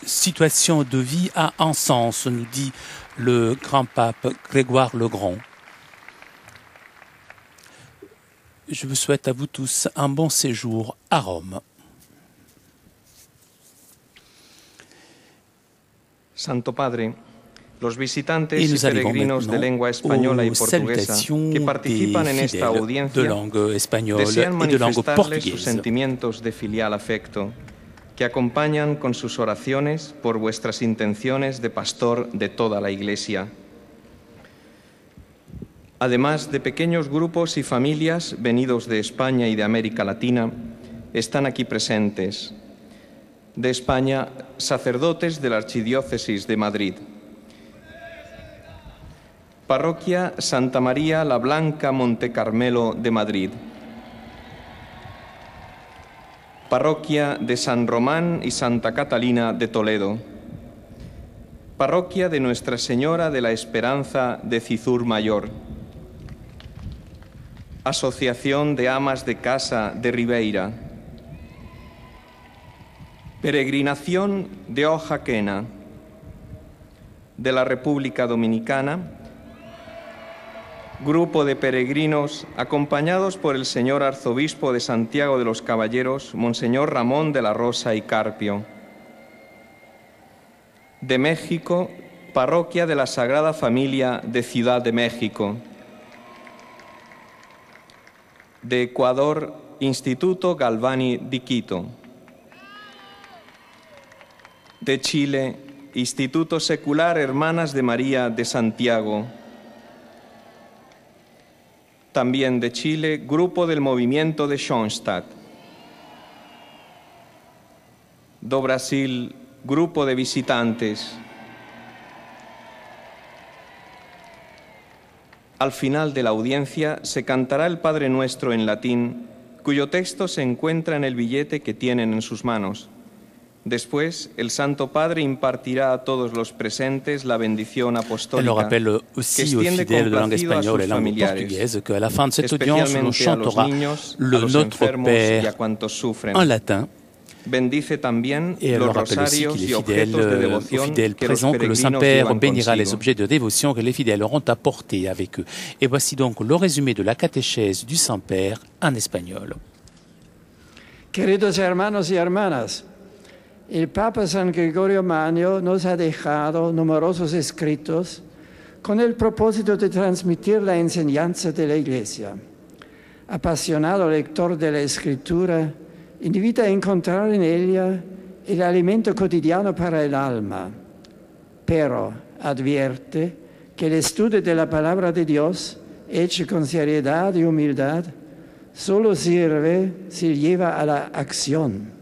situation de vie a un sens, nous dit le grand pape Grégoire le Grand. Je vous souhaite à vous tous un bon séjour à Rome. Santo Padre, los visitantes Et y nous arrivons peregrinos de maintenant lengua española y aux portuguesa salutations que participan en des esta fidèles audiencia de langue espagnole desean et de langue manifestarles sus portugaise. sentimientos de filial afecto que acompañan con sus oraciones por vuestras intenciones de pastor de toda la Iglesia. Además de pequeños grupos y familias venidos de España y de América Latina, están aquí presentes. De España, sacerdotes de la Archidiócesis de Madrid. Parroquia Santa María la Blanca Monte Carmelo de Madrid. Parroquia de San Román y Santa Catalina de Toledo. Parroquia de Nuestra Señora de la Esperanza de Cizur Mayor. Asociación de Amas de Casa de Ribeira. Peregrinación de Oaxaquena, de la República Dominicana, grupo de peregrinos acompañados por el señor arzobispo de Santiago de los Caballeros, Monseñor Ramón de la Rosa y Carpio. De México, Parroquia de la Sagrada Familia de Ciudad de México. De Ecuador, Instituto Galvani di Quito. De Chile, Instituto Secular Hermanas de María de Santiago. También de Chile, Grupo del Movimiento de Schoenstatt. Do Brasil, Grupo de Visitantes. Al final de la audiencia se cantará el Padre Nuestro en latín, cuyo texto se encuentra en el billete que tienen en sus manos. Después, el Santo Padre impartirá a todos los presentes la bendición apostólica. Elle rappelle aussi aux fidèles de langue espagnole et langue portugaise qu'à la fin de cette audience, on chantera le Notre Père en latin. Bendice también et elle los rappelle aussi rosarios qu'il y est objetos de devoción aux fidèles que los présents que le peregrinos Saint-Père llevan bénira les consigo. objets de dévotion que les fidèles auront apportés avec eux. Et voici donc le résumé de la catéchèse du Saint-Père en espagnol. Queridos hermanos y hermanas, el Papa San Gregorio Magno nos ha dejado numerosos escritos con el propósito de transmitir la enseñanza de la Iglesia. Apasionado lector de la Escritura, invita a encontrar en ella el alimento cotidiano para el alma, pero advierte que el estudio de la palabra de Dios, hecho con seriedad y humildad, solo sirve si lleva a la acción.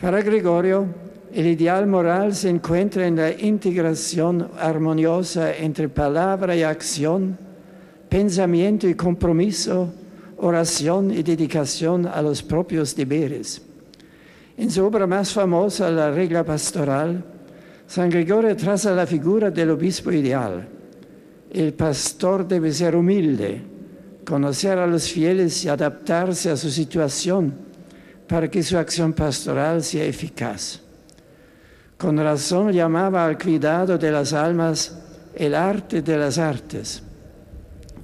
Para Gregorio, el ideal moral se encuentra en la integración armoniosa entre palabra y acción, pensamiento y compromiso, oración y dedicación a los propios deberes. En su obra más famosa, La Regla Pastoral, San Gregorio traza la figura del obispo ideal. El pastor debe ser humilde, conocer a los fieles y adaptarse a su situación para que su acción pastoral sea eficaz. Con razón llamaba al cuidado de las almas el arte de las artes.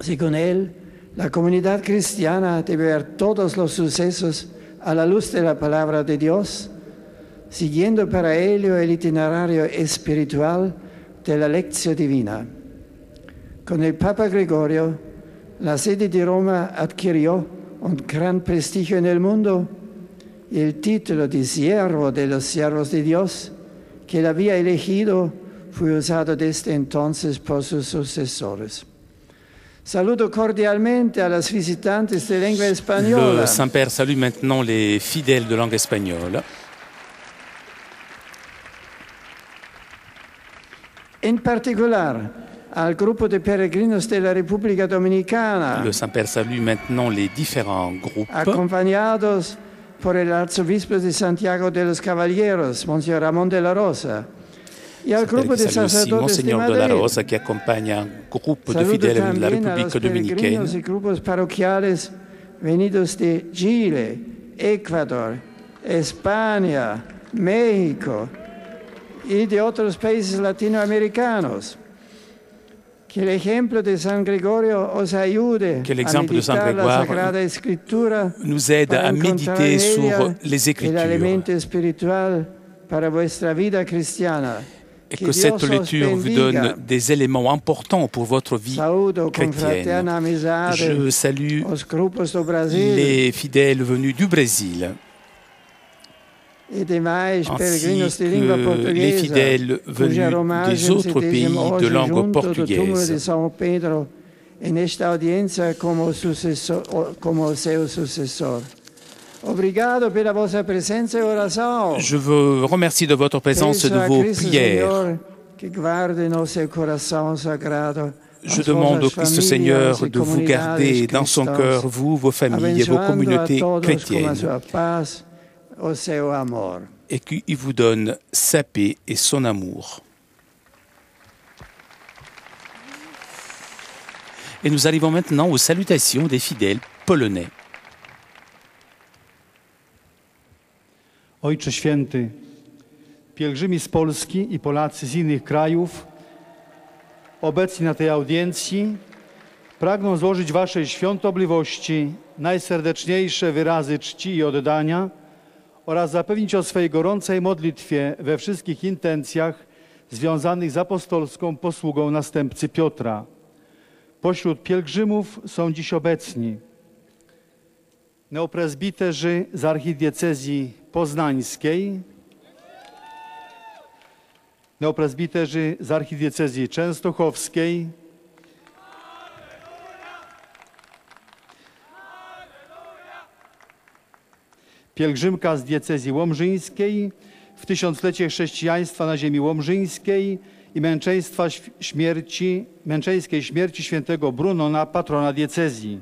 Según él, la comunidad cristiana debe ver todos los sucesos a la luz de la palabra de Dios, siguiendo para ello el itinerario espiritual de la lección divina. Con el Papa Gregorio, la sede de Roma adquirió un gran prestigio en el mundo y el título de siervo de los siervos de Dios que él había elegido fue usado desde entonces por sus sucesores. Saludo cordialmente a los visitantes de lengua española. Le Saint-Père salue maintenant les fidèles de langue espagnole. En particular, al grupo de peregrinos de la República Dominicana. Le Saint-Père salue maintenant les différents groupes. Acompañados por el arzobispo de Santiago de los Caballeros, Monseñor Ramón de la Rosa. Y al grupo de sacerdotes de Monseigneur de la Madrid. Rosa qui accompagne un groupe de Saludo fidèles de la también a République los dominicaine. peregrinos y grupos parroquiales venidos de Chile, Ecuador, España, México y de otros países latinoamericanos. Que el ejemplo de San Gregorio os ayude Que a l'exemple de Saint meditar la Grégoire Sagrada Escritura nous aide para à encontrar méditer en sur ella les el Écritures alimento espiritual para vuestra vida cristiana et que cette lecture vous donne des éléments importants pour votre vie chrétienne. Je salue les fidèles venus du Brésil, ainsi que les fidèles venus des autres pays de langue portugaise. Je vous remercie de votre présence et de vos prières. Je demande au Christ Seigneur de vous garder dans son cœur, vous, vos familles et vos communautés chrétiennes, et qu'il vous donne sa paix et son amour. Et nous arrivons maintenant aux salutations des fidèles polonais. Ojcze Święty, pielgrzymi z Polski i Polacy z innych krajów obecni na tej audiencji pragną złożyć Waszej świątobliwości najserdeczniejsze wyrazy czci i oddania oraz zapewnić o swej gorącej modlitwie we wszystkich intencjach związanych z apostolską posługą następcy Piotra. Pośród pielgrzymów są dziś obecni neoprezbiterzy z archidiecezji poznańskiej, neoprezbiterzy z archidiecezji częstochowskiej, pielgrzymka z diecezji łomżyńskiej w tysiąclecie chrześcijaństwa na ziemi łomżyńskiej i męczeńskiej śmierci świętego Brunona, patrona diecezji.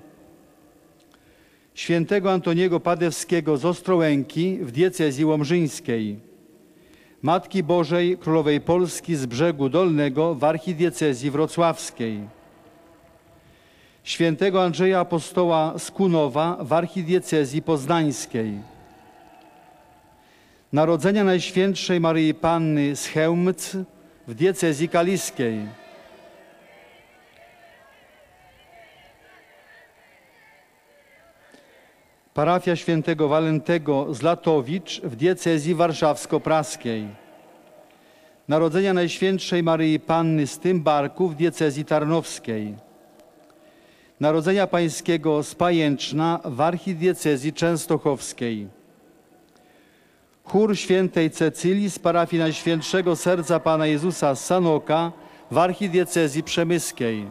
Świętego Antoniego Padewskiego z Ostrołęki w diecezji łomżyńskiej. Matki Bożej Królowej Polski z Brzegu Dolnego w archidiecezji wrocławskiej. Świętego Andrzeja Apostoła z Kunowa w archidiecezji poznańskiej. Narodzenia Najświętszej Maryi Panny z Chełmc w diecezji kaliskiej. Parafia Świętego Walentego z Latowicz w diecezji warszawsko-praskiej. Narodzenia Najświętszej Maryi Panny z Tymbarku w diecezji tarnowskiej. Narodzenia Pańskiego z Pajęczna w archidiecezji częstochowskiej. Chór Świętej Cecylii z parafii Najświętszego Serca Pana Jezusa z Sanoka w archidiecezji przemyskiej.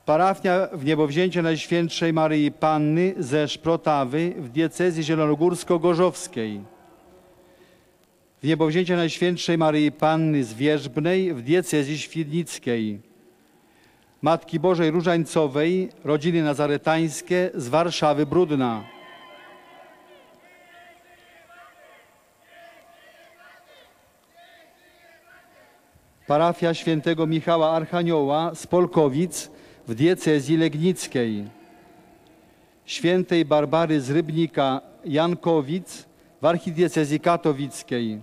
Parafia Wniebowzięcia Najświętszej Maryi Panny ze Szprotawy w diecezji zielonogórsko-gorzowskiej. Wniebowzięcia Najświętszej Maryi Panny z Wierzbnej w diecezji świdnickiej. Matki Bożej Różańcowej, rodziny nazaretańskie z Warszawy Brudna. Parafia Świętego Michała Archanioła z Polkowic w diecezji legnickiej. Świętej Barbary z Rybnika Jankowic w archidiecezji katowickiej.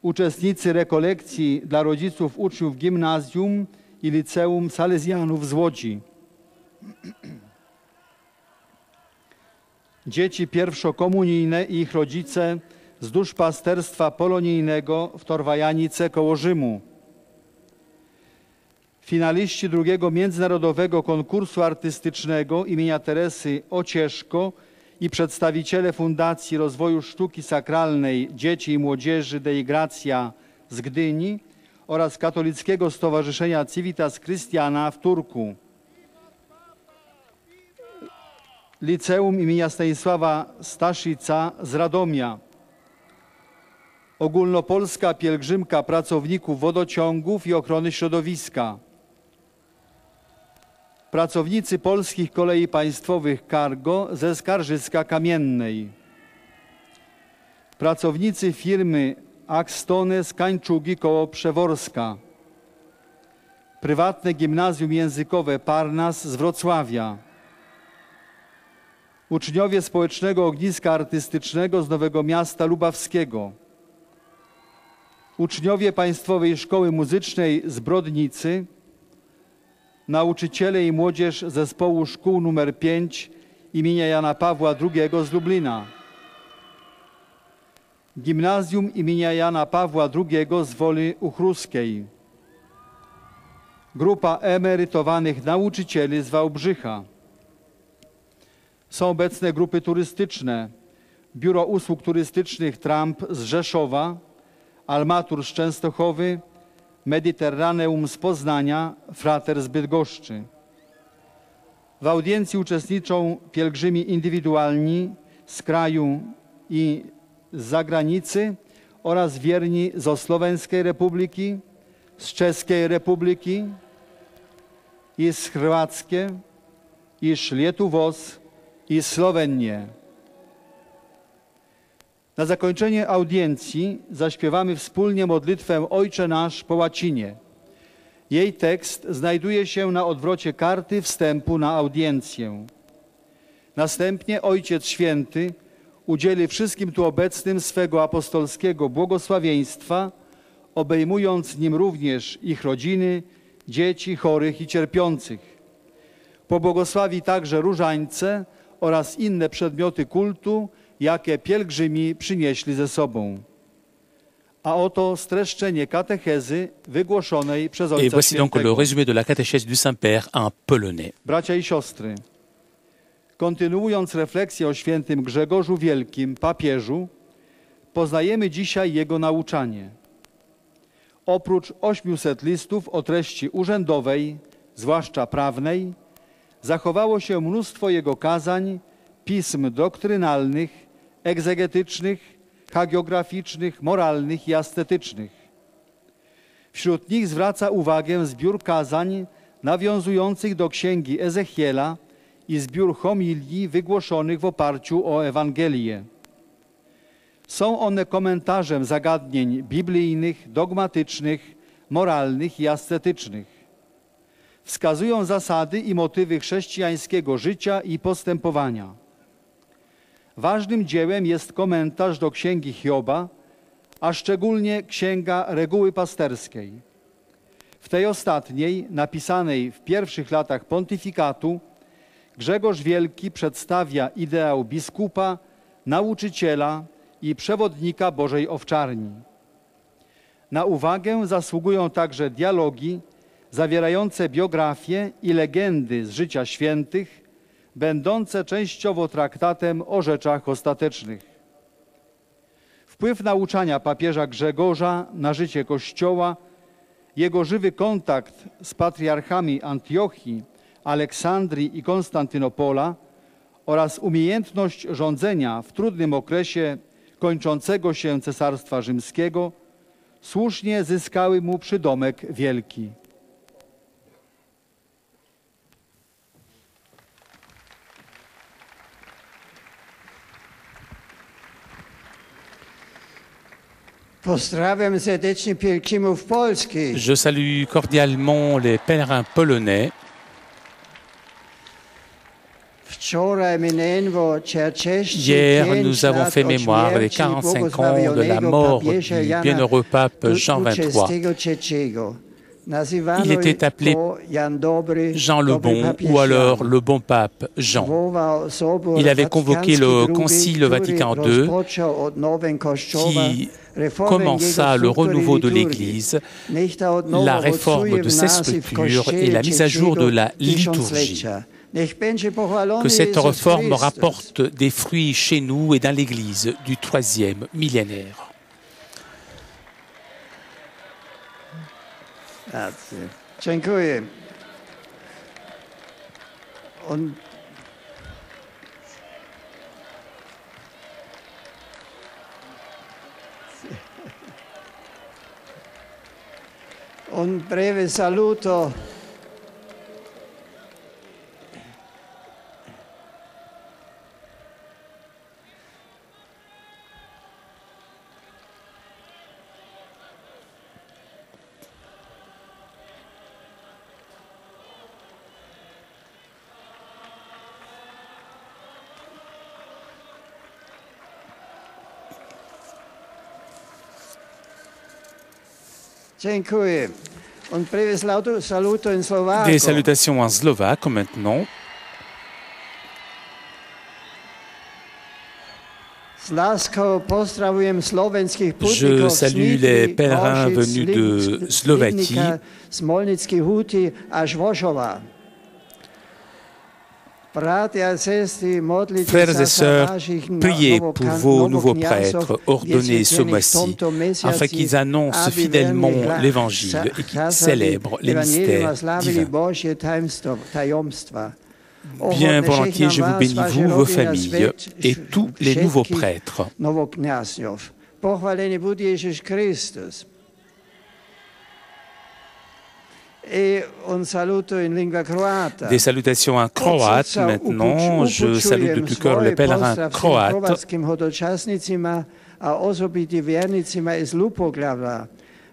Uczestnicy rekolekcji dla rodziców uczniów gimnazjum i liceum salezjanów z Łodzi. Dzieci pierwszokomunijne i ich rodzice z duszpasterstwa polonijnego w Torwajanice koło Rzymu. Finaliści drugiego międzynarodowego konkursu artystycznego imienia Teresy Ocieszko i przedstawiciele Fundacji Rozwoju Sztuki Sakralnej Dzieci i Młodzieży Dei Gratia z Gdyni oraz Katolickiego Stowarzyszenia Civitas Christiana w Turku. Liceum imienia Stanisława Staszica z Radomia. Ogólnopolska pielgrzymka pracowników wodociągów i ochrony środowiska. Pracownicy Polskich Kolei Państwowych Cargo ze Skarżyska-Kamiennej. Pracownicy firmy Axtone z Kańczugi koło Przeworska. Prywatne Gimnazjum Językowe Parnas z Wrocławia. Uczniowie Społecznego Ogniska Artystycznego z Nowego Miasta Lubawskiego. Uczniowie Państwowej Szkoły Muzycznej z Brodnicy, nauczyciele i młodzież Zespołu Szkół nr 5 imienia Jana Pawła II z Lublina. Gimnazjum imienia Jana Pawła II z Woli Uchruskiej. Grupa emerytowanych nauczycieli z Wałbrzycha. Są obecne grupy turystyczne. Biuro Usług Turystycznych Tramp z Rzeszowa, Almatur z Częstochowy, Mediterraneum z Poznania, Frater z Bydgoszczy. W audiencji uczestniczą pielgrzymi indywidualni z kraju i z zagranicy oraz wierni z Słoweńskiej Republiki, z Czeskiej Republiki i z Chorwackie, i z Lietuvos, i Słowenii. Na zakończenie audiencji zaśpiewamy wspólnie modlitwę Ojcze Nasz po łacinie. Jej tekst znajduje się na odwrocie karty wstępu na audiencję. Następnie Ojciec Święty udzieli wszystkim tu obecnym swego apostolskiego błogosławieństwa, obejmując nim również ich rodziny, dzieci chorych i cierpiących. Pobłogosławi także różańce oraz inne przedmioty kultu, jakie pielgrzymi przynieśli ze sobą. A oto streszczenie katechezy wygłoszonej przez Ojca Et voici donc Świętego. le résumé de la catéchèse du Saint-Père en polonais. Bracia i siostry, kontynuując refleksję o świętym Grzegorzu Wielkim, papieżu, poznajemy dzisiaj jego nauczanie. Oprócz 800 listów o treści urzędowej, zwłaszcza prawnej, zachowało się mnóstwo jego kazań, pism doktrynalnych, egzegetycznych, hagiograficznych, moralnych i ascetycznych. Wśród nich zwraca uwagę zbiór kazań nawiązujących do księgi Ezechiela i zbiór homilii wygłoszonych w oparciu o Ewangelię. Są one komentarzem zagadnień biblijnych, dogmatycznych, moralnych i ascetycznych. Wskazują zasady i motywy chrześcijańskiego życia i postępowania. Ważnym dziełem jest komentarz do Księgi Hioba, a szczególnie Księga Reguły Pasterskiej. W tej ostatniej, napisanej w pierwszych latach pontyfikatu, Grzegorz Wielki przedstawia ideał biskupa, nauczyciela i przewodnika Bożej Owczarni. Na uwagę zasługują także dialogi zawierające biografie i legendy z życia świętych, będące częściowo traktatem o rzeczach ostatecznych. Wpływ nauczania papieża Grzegorza na życie Kościoła, jego żywy kontakt z patriarchami Antiochii, Aleksandrii i Konstantynopola oraz umiejętność rządzenia w trudnym okresie kończącego się Cesarstwa Rzymskiego słusznie zyskały mu przydomek wielki. Pozdrawiam serdecznie pielgrzymów polskich. Je salue cordialement les pèlerins polonais. Hier, nous avons fait mémoire des 45 ans de la mort du bienheureux pape Jean XXIII. Il était appelé Jean le Bon ou alors le Bon Pape Jean. Il avait convoqué le Concile Vatican II qui commença le renouveau de l'Église, la réforme de ses structures et la mise à jour de la liturgie. Que cette réforme rapporte des fruits chez nous et dans l'Église du troisième millénaire. Grazie. Dziękuję. Un breve saluto Dziękuję. Un breve saluto in slovacco. Des salutations en slovaque maintenant. Je salue les pèlerins venus de Slovaquie. Frères et sœurs, priez pour vos nouveaux prêtres ordonnés ce mois-ci, afin qu'ils annoncent fidèlement l'Évangile et qu'ils célèbrent les mystères divins. Bien volontiers, je vous bénis, vous, vos familles et tous les nouveaux prêtres. Des salutations en croate maintenant. Je salue de tout cœur les pèlerins croates.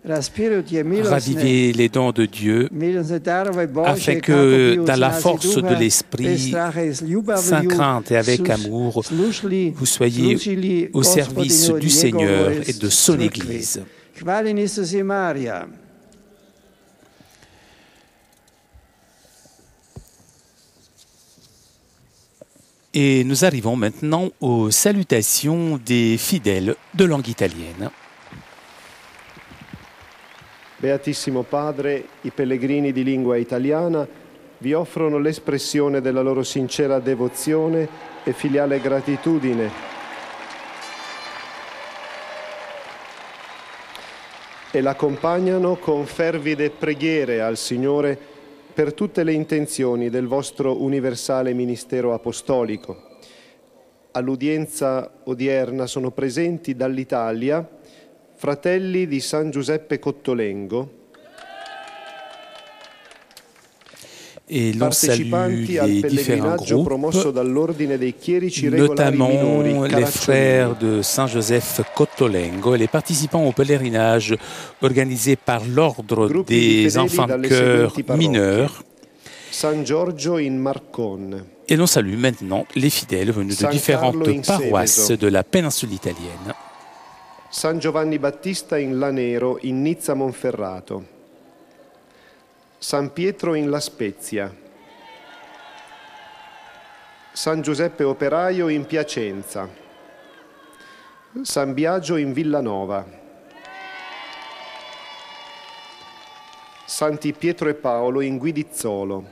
Ravivez les dons de Dieu afin que dans la force de l'Esprit, sans crainte et avec amour, vous soyez au service du Seigneur et de son Église. Et nous arrivons maintenant aux salutations des fidèles de langue italienne. Beatissimo Padre, i pellegrini di lingua italiana vi offrono l'espressione della loro sincera devozione e filiale gratitudine e l'accompagnano con fervide preghiere al Signore per tutte le intenzioni del vostro universale ministero apostolico. All'udienza odierna sono presenti dall'Italia fratelli di San Giuseppe Cottolengo, et l'on salue les différents groupes, notamment les frères de Saint-Joseph Cottolengo et les participants au pèlerinage organisé par l'ordre des enfants de chœur mineurs. Et l'on salue maintenant les fidèles venus de différentes paroisses de la péninsule italienne. San Giovanni Battista in Lanero, in Nizza Monferrato, San Pietro in La Spezia, San Giuseppe Operaio in Piacenza, San Biagio in Villanova, Santi Pietro e Paolo in Guidizzolo,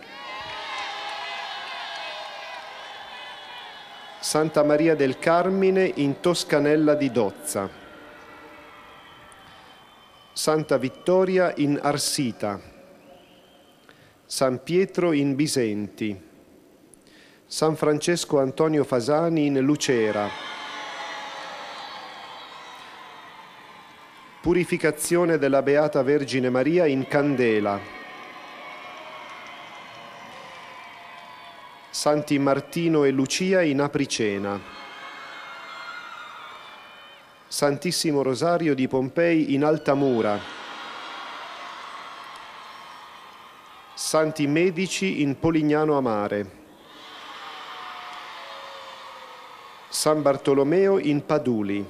Santa Maria del Carmine in Toscanella di Dozza, Santa Vittoria in Arsita, San Pietro in Bisenti, San Francesco Antonio Fasani in Lucera, Purificazione della Beata Vergine Maria in Candela, Santi Martino e Lucia in Apricena, Santissimo Rosario di Pompei in Altamura, Santi Medici in Polignano a Mare, San Bartolomeo in Paduli,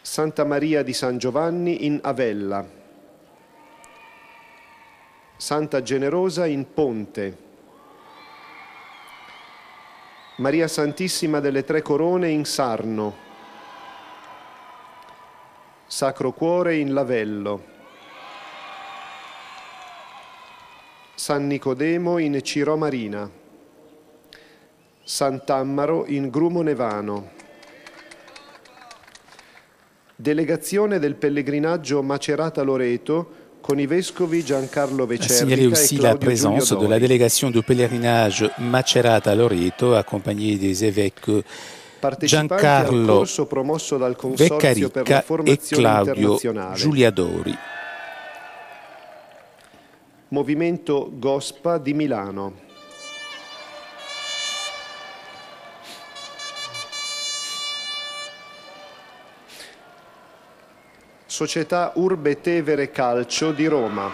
Santa Maria di San Giovanni in Avella, Santa Generosa in Ponte, Maria Santissima delle Tre Corone in Sarno, Sacro Cuore in Lavello, San Nicodemo in Ciro Marina, Sant'Ammaro in Grumo Nevano. Delegazione del pellegrinaggio Macerata-Loreto con i vescovi Giancarlo Vecerrica signaler aussi et la Claudio présence Giulio de la Dori. délégation de pèlerinage Macerata-Loreto, accompagnée des évêques Partecipanti al Giancarlo corso promosso dal Consorzio per la Veccarica e Formazione Claudio Internazionale. Giuliadori. Movimento Gospa di Milano. Società Urbe Tevere Calcio di Roma.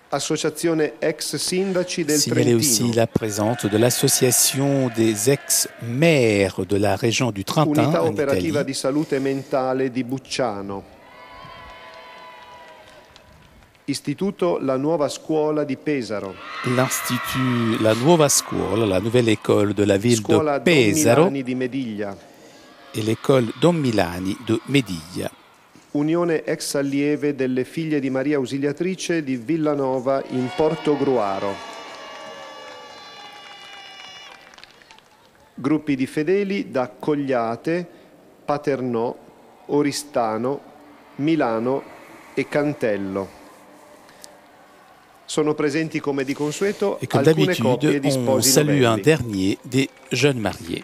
Associazione ex sindaci del Signaler aussi Trentino. la présence de l'association des ex-maires de la région du Trentin Unità en operativa Italie. di salute mentale di Bucciano. Istituto La Nuova Scuola di Pesaro. L'Institut La Nuova Scuola, la nouvelle école de la ville Scuola de Pesaro Don Milani di Mediglia. et l'école Don Milani de Mediglia. Unione ex allieve delle figlie di Maria Ausiliatrice di Villanova in Portogruaro. Gruppi di fedeli da Cogliate, Paternò, Oristano, Milano e Cantello. Sono presenti come di consueto Et comme alcune coppie d'habitude, di on sposi salue un novelli. dernier des jeunes mariés.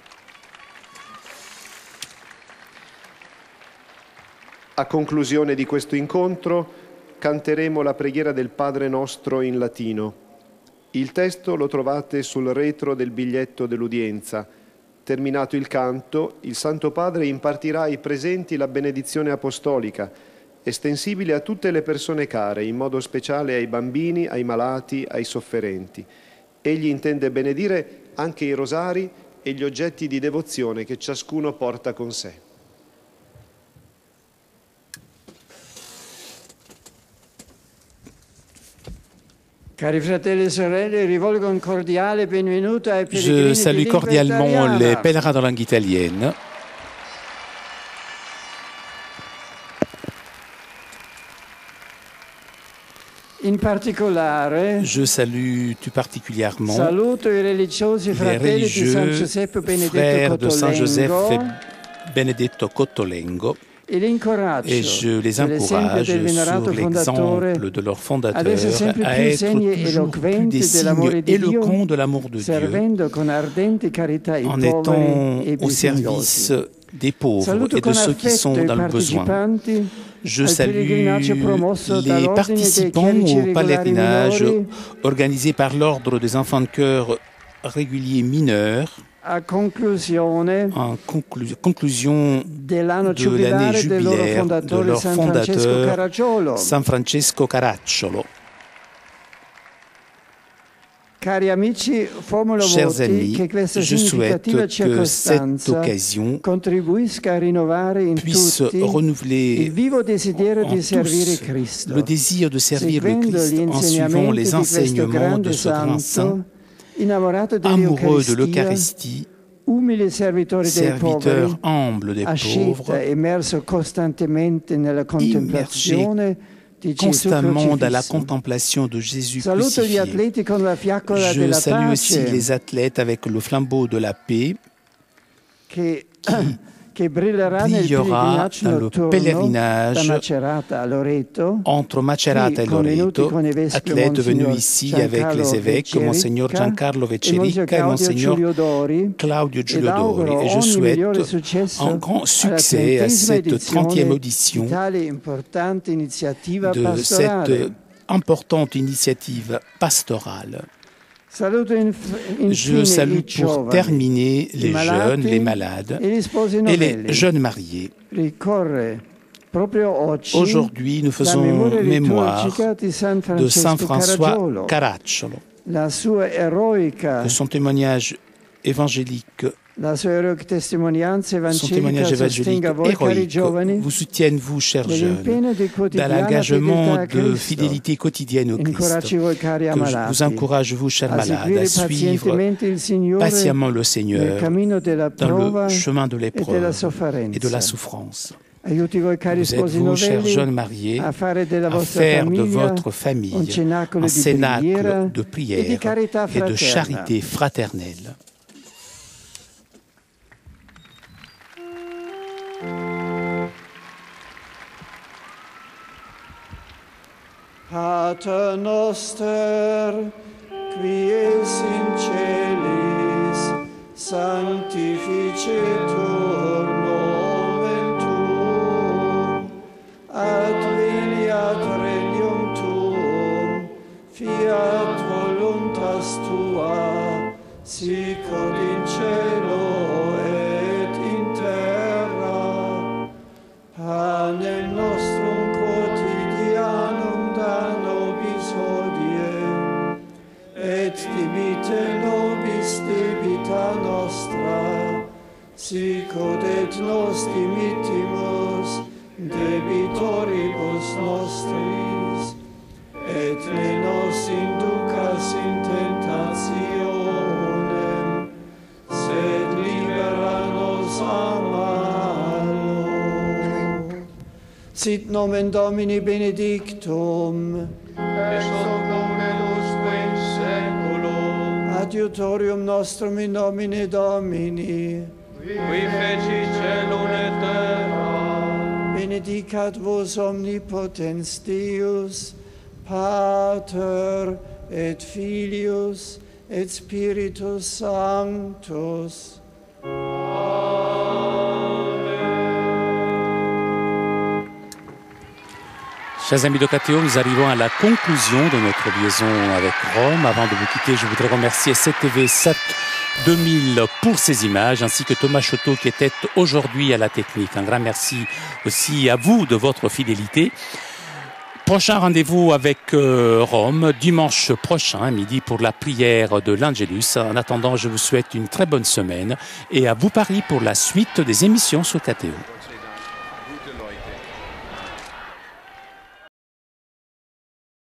A conclusione di questo incontro canteremo la preghiera del Padre Nostro in latino. Il testo lo trovate sul retro del biglietto dell'udienza. Terminato il canto, il Santo Padre impartirà ai presenti la benedizione apostolica, estensibile a tutte le persone care, in modo speciale ai bambini, ai malati, ai sofferenti. Egli intende benedire anche i rosari e gli oggetti di devozione che ciascuno porta con sé. Cari fratelli e sorelle, rivolgo un cordiale benvenuto ai Je pellegrini salue di lingua cordialement les italiana. pèlerins de langue italienne. In particolare, Je salue tout particulièrement saluto i religiosi les fratelli di San religieux Giuseppe Benedetto frères de Saint Joseph Cottolengo Benedetto Cottolengo e li incoraggio, et je les per l'esempio encourage del venerato sur fondatore, l'exemple de leur fondateur ad essere sempre à più être segni toujours plus eloquenti des signes dell'amore di éloquents Dio, de l'amour de Dieu servendo con ardente carità i en poveri étant e i au service bisognosi. des pauvres Saluto et de con ceux qui sont affetto i dans le besoin. partecipanti Je al salue pellegrinaggio promosso les dall'Ordine dei participants Chierici au Regolari pèlerinage Minori organisé par l'Ordre des enfants de cœur réguliers mineurs a conclusione en conclusion dell'anno de l'année giubilare del loro jubilaire de fondatore leur San Francesco fondateur Caracciolo. San Francesco Caracciolo. Cari amici, formulo Chers voti amis, che questa je souhaite significativa que cette circostanza occasion contribuisca a rinnovare in puisse tutti il renouveler vivo desiderio en di servire tous Cristo, le désir de servir le seguendo Christ gli en suivant insegnamenti les di questo enseignements de grande ce grand saint, santo, innamorato amoureux de dell'Eucaristia, l'Eucharistie, umile servitore dei poveri, serviteur humble des asceta, pauvres, immerso costantemente nella contemplazione di Gesù constamment dans la crocifisso. contemplation de Jésus Saluto gli crucifié. atleti con la fiaccola Je della salue aussi pace les athlètes avec le flambeau de la paix che brillerà nel brillera pellegrinaggio dans le notturno pèlerinage da Macerata a Loreto, entre Macerata et convenuti Loreto, con i vescovi athlètes venus Monsignor ici avec Giancarlo les évêques, Monseigneur Veccerica Giancarlo e Veccerica et Claudio Monseigneur Giulio Dori, Claudio ed Giulio auguro Dori. Et je ogni migliore souhaite successo un grand alla succès à 30ª cette 30e edizione audition di tale importante iniziativa de pastorale. cette importante initiative pastorale. Saluto Je infine salue i pour giovani, terminer i les malati jeunes, les malades e gli sposi et novelli. les jeunes mariés. Ricorre proprio oggi Aujourd'hui, nous la faisons memoria mémoire liturgica di San de Saint Francesco François Caracciolo. Caracciolo, La sua eroica, de son témoignage évangélique, la sua eroica testimonianza son evangelica témoignage évangélique sostenga voi, cari héroïque giovani, vous soutiennent, vous, chers jeunes, nell'impegno di dans quotidiana l'engagement fedeltà a de Cristo. fidélité quotidienne au Christ. Incoraggi voi, cari Que je ammalati, vous encourage, vous, chers a malades, seguire à suivre pazientemente il Signore patiemment le nel Seigneur cammino della dans prova le chemin de e della l'épreuve et de la sofferenza. souffrance. Aiuti voi, cari Vous êtes, sposi vous, chers novelli, jeunes mariés, a fare della à vostra faire de famiglia votre famille un cenacolo un di cénacle preghiera de e di prière carità et de fraterna. charité fraternelle. Pater noster, qui es in celis, sanctificetur nomen tuum, adveniat regnum tuum, fiat voluntas tua, sicut in cielo et in terra. Panem nostrum quotidianum da nobis hodie, et dimitte nobis debita nostra, sicut et nos dimittimus debitoribus nostris, nos inducas in tentationem, sed libera nos a malo. Sit nomen Domini benedictum, ex hoc nunc et usque in saeculum, adiutorium nostrum in nomine Domini, qui feci celum et terra, benedicat vos omnipotens Deus, Pater et Filius et Spiritus Sanctus. Chers amis de KTO, nous arrivons à la conclusion de notre liaison avec Rome. Avant de vous quitter, je voudrais remercier CTV 7 2000 pour ces images, ainsi que Thomas Choteau qui était aujourd'hui à la technique. Un grand merci aussi à vous de votre fidélité. Prochain rendez-vous avec Rome, dimanche prochain, à midi, pour la prière de l'Angelus. En attendant, je vous souhaite une très bonne semaine et à vous Paris pour la suite des émissions sur KTO.